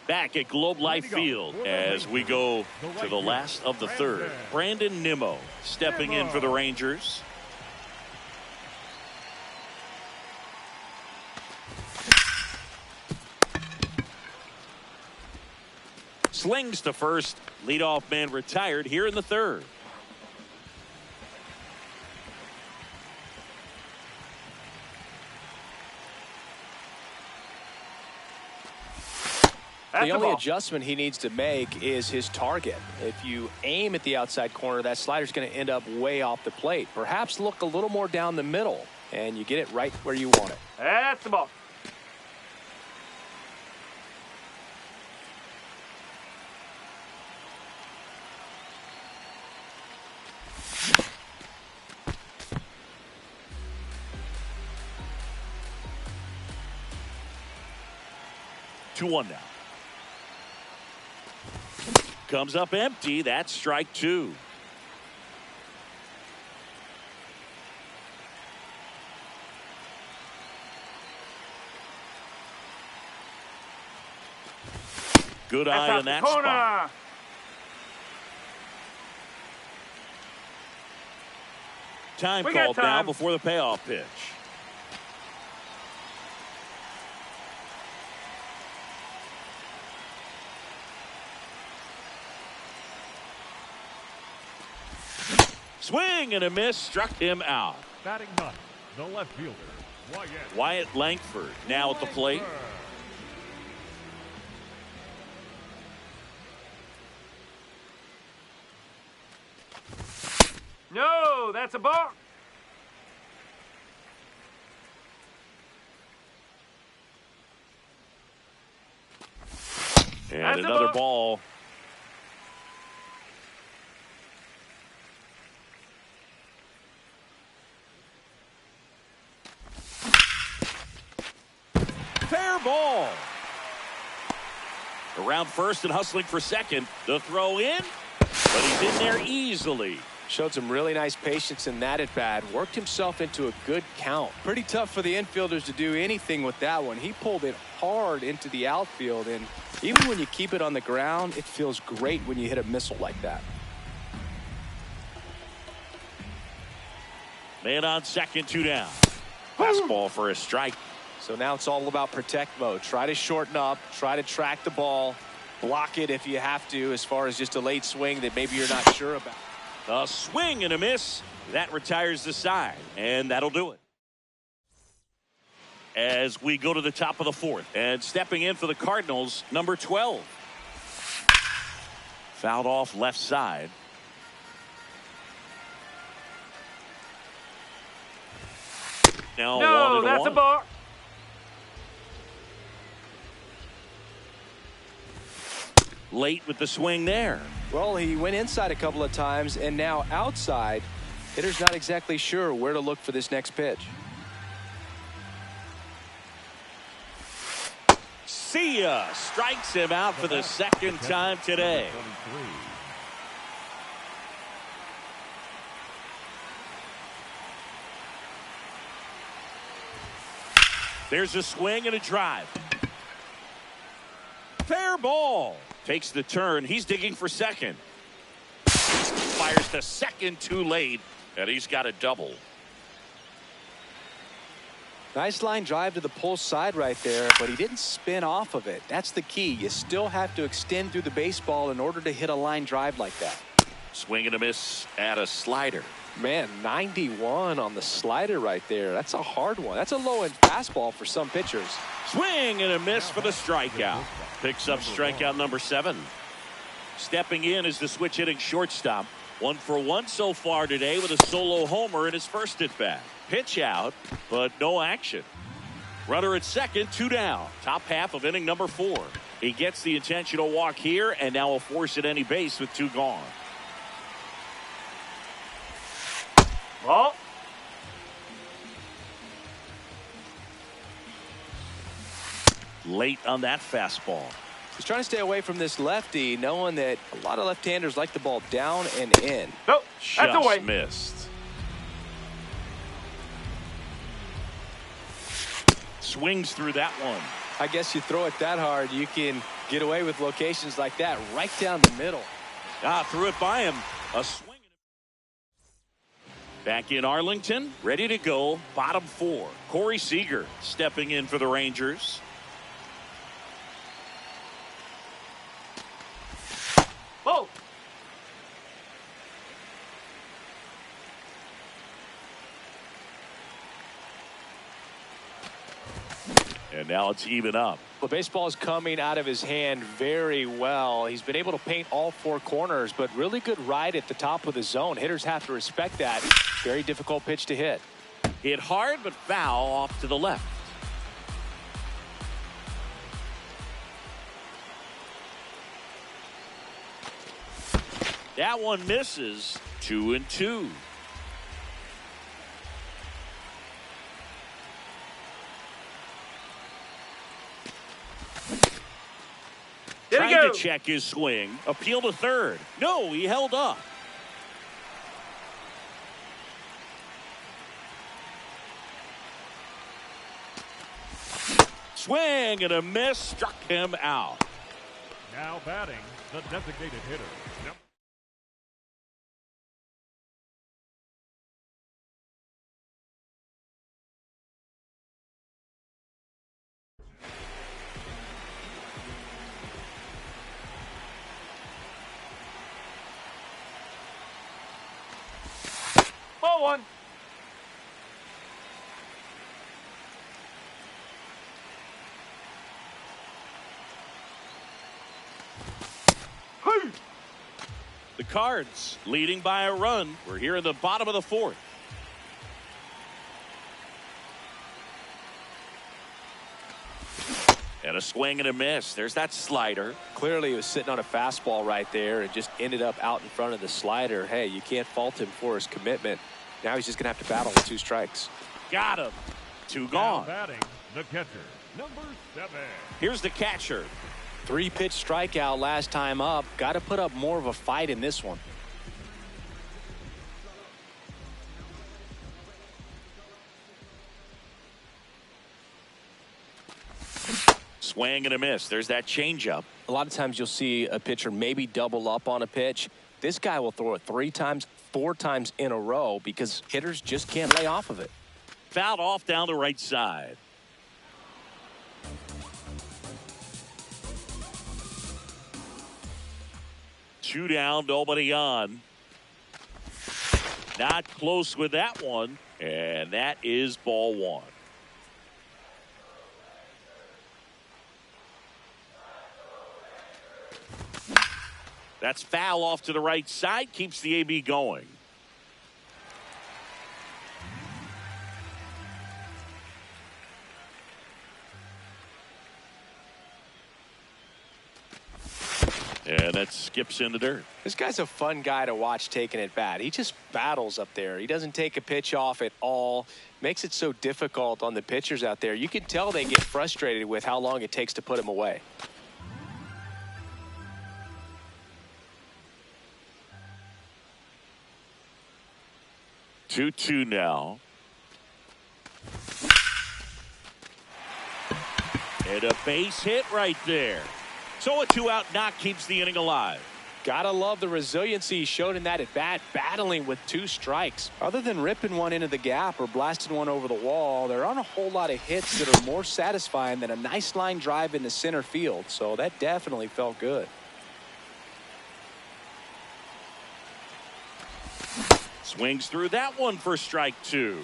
Back at Globe Life Field as we go to the last of the third. Brandon Nimmo stepping in for the Rangers. Slings to first. Leadoff man retired here in the third. The only adjustment he needs to make is his target. If you aim at the outside corner, that slider's going to end up way off the plate. Perhaps look a little more down the middle, and you get it right where you want it. That's the ball. Two one now. Comes up empty. That's strike 2. Good eye in that spot. Time called now before the payoff pitch. Swing and a miss, struck him out. Batting ninth, the left fielder, Wyatt Langford now at the plate. No, that's a ball. And another ball. ball. Around first and hustling for second. The throw in, but he's in there easily. Showed some really nice patience in that at bat. Worked himself into a good count. Pretty tough for the infielders to do anything with that one. He pulled it hard into the outfield, and even when you keep it on the ground, it feels great when you hit a missile like that. Man on second, 2 down. Fastball for a strike. So now it's all about protect mode. Try to shorten up, try to track the ball, block it if you have to, as far as just a late swing that maybe you're not sure about. A swing and a miss. That retires the side, and that'll do it. As we go to the top of the fourth, and stepping in for the Cardinals, number 12. Fouled off left side. Now No, that's a balk. Late with the swing there. Well, he went inside a couple of times, and now outside. Hitter's not exactly sure where to look for this next pitch. See ya. Strikes him out for the second time today. There's a swing and a drive. Fair ball. Takes the turn. He's digging for second. Fires to second too late, and he's got a double. Nice line drive to the pull side right there, but he didn't spin off of it. That's the key. You still have to extend through the baseball in order to hit a line drive like that. Swing and a miss at a slider. Man, 91 on the slider right there. That's a hard one. That's a low-end fastball for some pitchers. Swing and a miss for the strikeout. Picks up strikeout number 7. Stepping in is the switch hitting shortstop. 1 for 1 so far today with a solo homer in his first at bat. Pitch out, but no action. Runner at second, 2 down. Top half of inning number 4. He gets the intentional walk here, and now will force at any base with 2 gone. Ball. Late on that fastball. He's trying to stay away from this lefty, knowing that a lot of left-handers like the ball down and in. Nope, that's Just away. missed. Swings through that one. I guess you throw it that hard, you can get away with locations like that right down the middle. Threw it by him. A swing. Back in Arlington, ready to go. Bottom 4. Corey Seager stepping in for the Rangers. Whoa. And now it's even up. The baseball is coming out of his hand very well. He's been able to paint all 4 corners, but really good ride at the top of the zone. Hitters have to respect that. Very difficult pitch to hit. Hit hard but foul off to the left. That one misses. 2-2. Trying to check his swing. Appeal to third. No, he held up. Swing and a miss. Struck him out. Now batting, the designated hitter. Ball 1. The Cards leading by a run. We're here in the bottom of the 4th. And a swing and a miss. There's that slider. Clearly he was sitting on a fastball right there and just ended up out in front of the slider. Hey, you can't fault him for his commitment. Now he's just going to have to battle with 2 strikes. Got him. 2 Now gone. batting, The catcher, number 7. Here's the catcher. 3-pitch strikeout last time up. Got to put up more of a fight in this one. Swing and a miss. There's that changeup. A lot of times you'll see a pitcher maybe double up on a pitch. This guy will throw it 3 times, 4 times in a row because hitters just can't lay off of it. Fouled off down the right side. Two down, nobody on. Not close with that one, and that is ball 1. That's foul off to the right side, keeps the AB going. And that skips in the dirt. This guy's a fun guy to watch taking at bat. He just battles up there. He doesn't take a pitch off at all. Makes it so difficult on the pitchers out there. You can tell they get frustrated with how long it takes to put him away. Two now. And a base hit right there. So a 2-out knock keeps the inning alive. Gotta love the resiliency he showed in that at bat, battling with 2 strikes. Other than ripping one into the gap or blasting one over the wall, there aren't a whole lot of hits that are more satisfying than a nice line drive into center field. So that definitely felt good. Swings through that one for strike 2.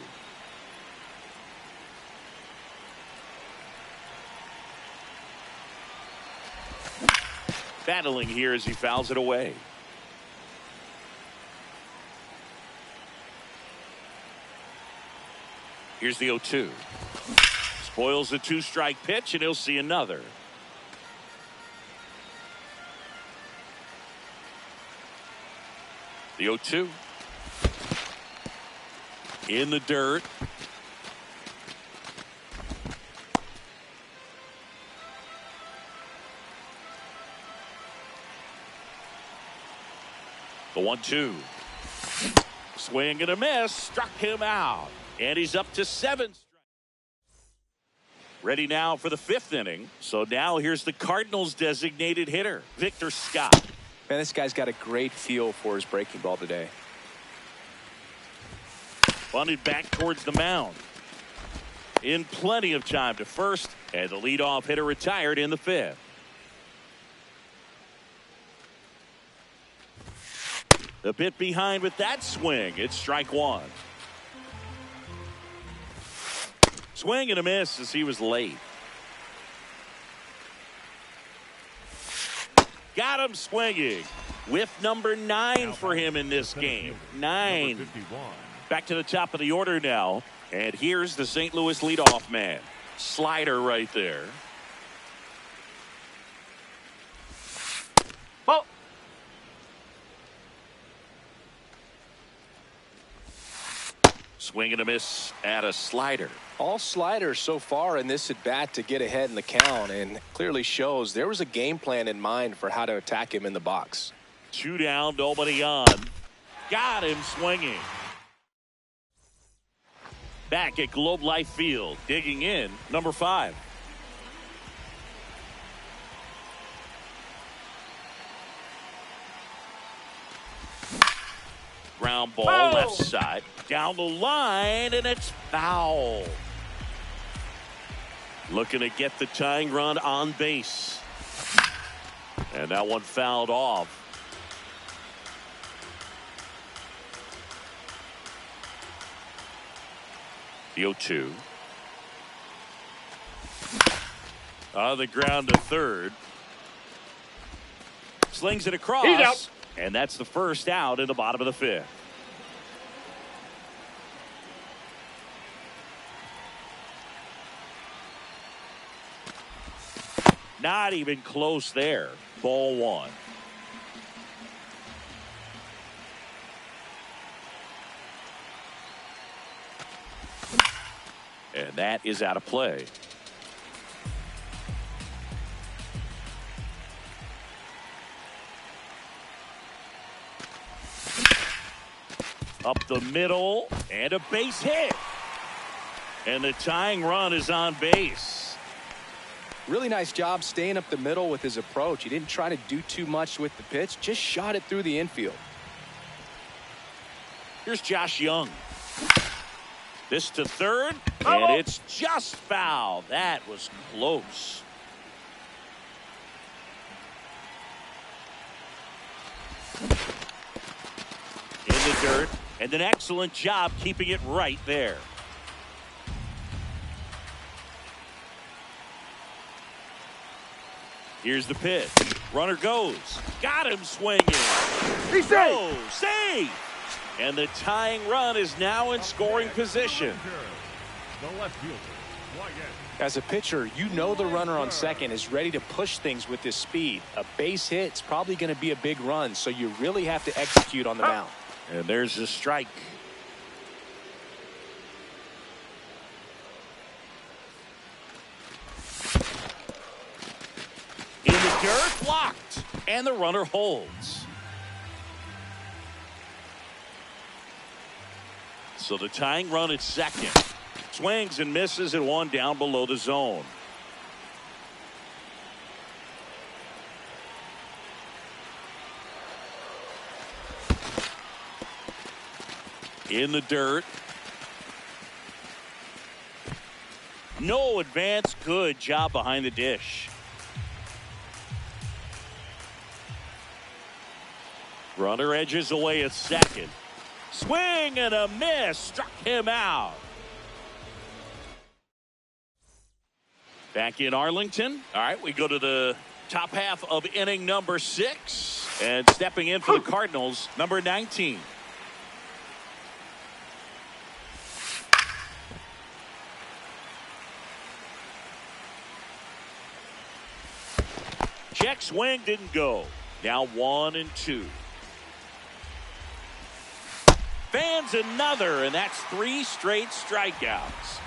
Battling here as he fouls it away. Here's the 0-2. Spoils the 2-strike pitch, and he'll see another. The 0-2. In the dirt. The 1-2. Swing and a miss. Struck him out. And he's up to 7 strikes. Ready now for the 5th inning. So now here's the Cardinals' designated hitter, Victor Scott. Man, this guy's got a great feel for his breaking ball today. Bunted back towards the mound. In plenty of time to first. And the leadoff hitter retired in the 5th. A bit behind with that swing. It's strike 1. Swing and a miss as he was late. Got him swinging. Whiff number 9 for him in this game. 9. Back to the top of the order now. And here's the St. Louis leadoff man. Slider right there. Ball. Swing and a miss at a slider. All sliders so far in this at bat to get ahead in the count, and clearly shows there was a game plan in mind for how to attack him in the box. 2 down, nobody on. Got him swinging. Back at Globe Life Field, digging in, number 5. Ground ball, Foul. left side, down the line, and it's foul. Looking to get the tying run on base. And that one fouled off. The 0-2. On the ground to third. Slings it across. He's out. And that's the first out in the bottom of the 5th. Not even close there. Ball 1. And that is out of play. Up the middle, and a base hit. And the tying run is on base. Really nice job staying up the middle with his approach. He didn't try to do too much with the pitch, just shot it through the infield. Here's Josh Young. This to third, and it's just foul. That was close. In the dirt, and an excellent job keeping it right there. Here's the pitch. Runner goes. Got him swinging. He's safe. Save. And the tying run is now in scoring position. The left fielder, YohanxD. As a pitcher, you know the runner on second is ready to push things with his speed. A base hit's probably going to be a big run, so you really have to execute on the mound. And there's a strike. In the dirt, blocked, and the runner holds. So the tying run at second. Swings and misses at one down below the zone. In the dirt. No advance. Good job behind the dish. Runner edges away at second. Swing and a miss. Struck him out. Back in Arlington. All right, we go to the top half of inning number 6. And stepping in for the Cardinals, number 19. Check swing, didn't go. Now 1-2. Fans another, and that's 3 straight strikeouts.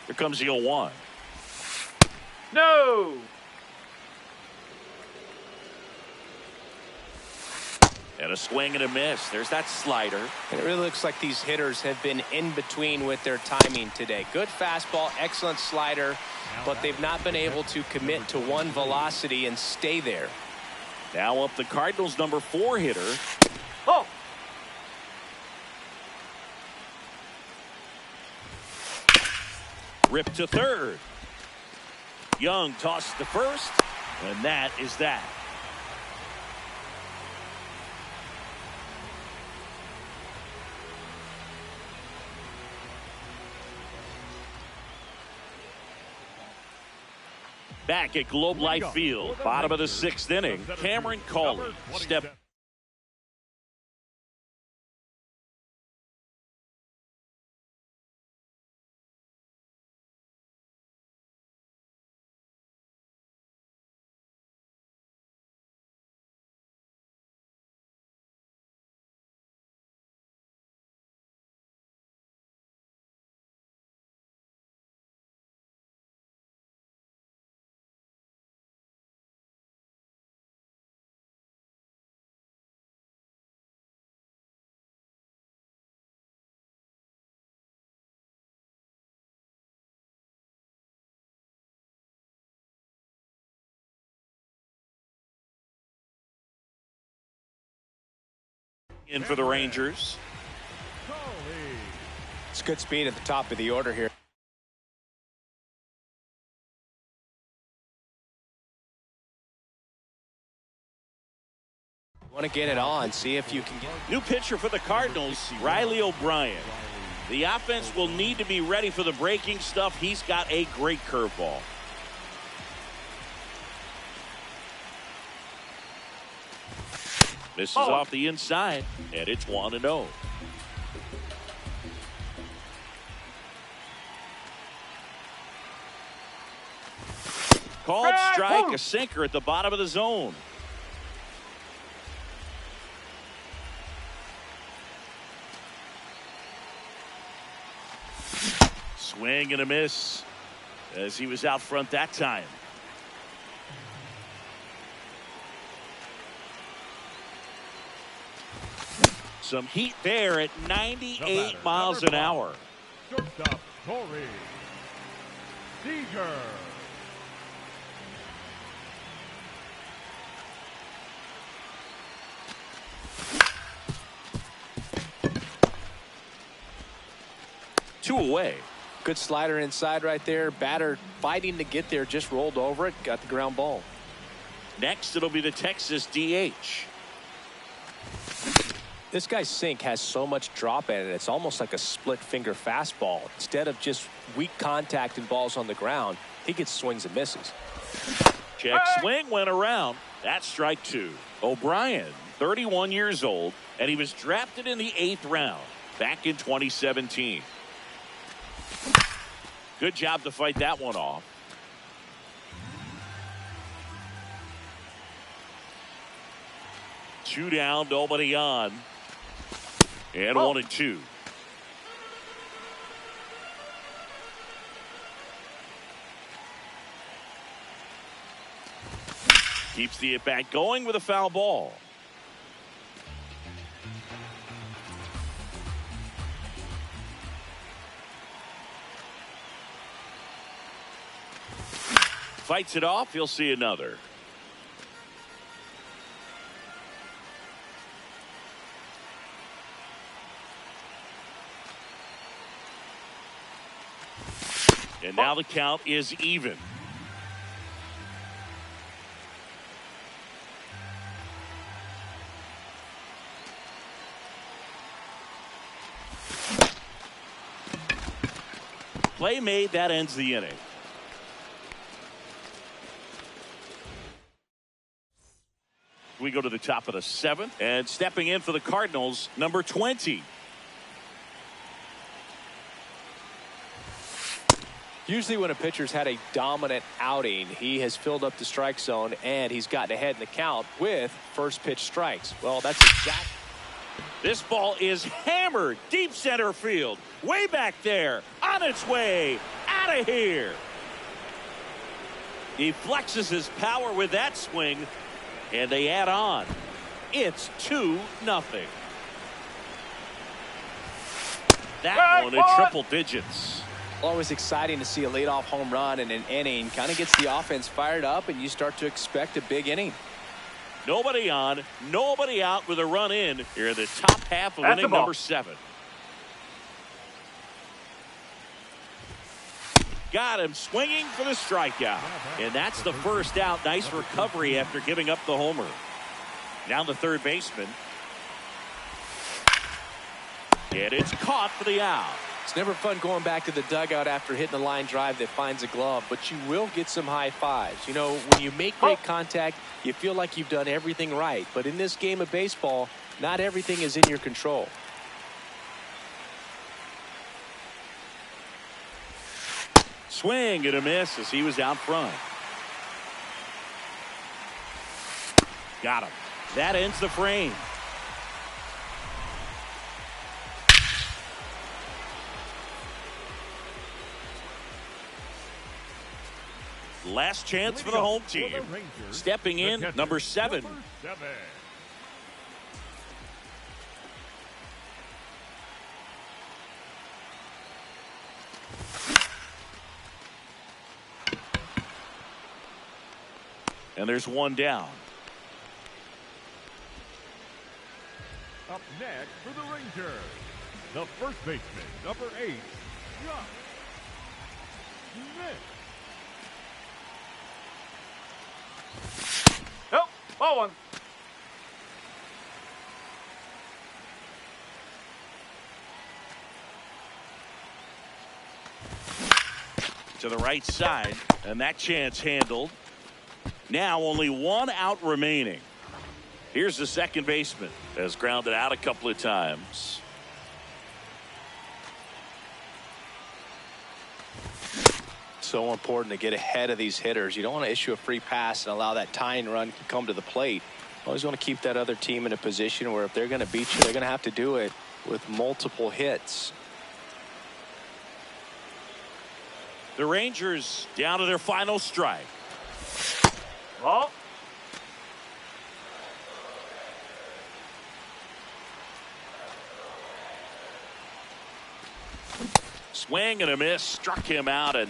Here comes the 0-1. No. And a swing and a miss. There's that slider. And it really looks like these hitters have been in between with their timing today. Good fastball, excellent slider, but they've not been able to commit to one velocity and stay there. Now up the Cardinals' number 4 hitter. Oh. Ripped to third. Young tossed to first, and that is that. Back at Globe Life Field, bottom of the 6th inning, Cameron Cawley step. In for the Rangers. It's good speed at the top of the order here. Want to get it on, see if you can get. New pitcher for the Cardinals, Riley O'Brien. The offense will need to be ready for the breaking stuff. He's got a great curveball. Misses off the inside, and it's 1-0. Called strike, a sinker at the bottom of the zone. Swing and a miss. as he was out front that time. Some heat there at 98 miles an hour. Shortstop, Corey Seager. Two away. Good slider inside right there. Batter fighting to get there, just rolled over it, got the ground ball. Next, it'll be the Texas DH. This guy's sink has so much drop in it, it's almost like a split finger fastball. Instead of just weak contact and balls on the ground, he gets swings and misses. Check swing went around. That's strike two. O'Brien, 31 years old, and he was drafted in the 8th round back in 2017. Good job to fight that one off. Two down, nobody on. And 1-2. Keeps the at-bat going with a foul ball. Fights it off. He'll see another. And now the count is even. Play made, that ends the inning. We go to the top of the 7th, and stepping in for the Cardinals, number 20. Usually when a pitcher's had a dominant outing, he has filled up the strike zone and he's gotten ahead in the count with first pitch strikes. Well, that's exactly. This ball is hammered deep center field. Way back there. On its way. Out of here. He flexes his power with that swing. And they add on. It's 2-0. That one in triple digits. Always exciting to see a leadoff home run in an inning. Kind of gets the offense fired up, and you start to expect a big inning. Nobody on, nobody out with a run in here in the top half of inning number 7. Got him swinging for the strikeout. And that's the first out. Nice recovery after giving up the homer. Now the third baseman. And it's caught for the out. It's never fun going back to the dugout after hitting a line drive that finds a glove, but you will get some high fives. You know, when you make great contact, you feel like you've done everything right. But in this game of baseball, not everything is in your control. Swing and a miss as he was out front. Got him. That ends the frame. Last chance for the home team. Stepping in, number 7. And there's one down. Up next for the Rangers, the first baseman, number 8, Josh Smith. Nope. Ball 1. To the right side, and that chance handled. Now only one out remaining. Here's the second baseman. Has grounded out a couple of times. So important to get ahead of these hitters. You don't want to issue a free pass and allow that tying run to come to the plate. Always want to keep that other team in a position where if they're going to beat you, they're going to have to do it with multiple hits. The Rangers down to their final strike. Ball. Swing and a miss, struck him out. And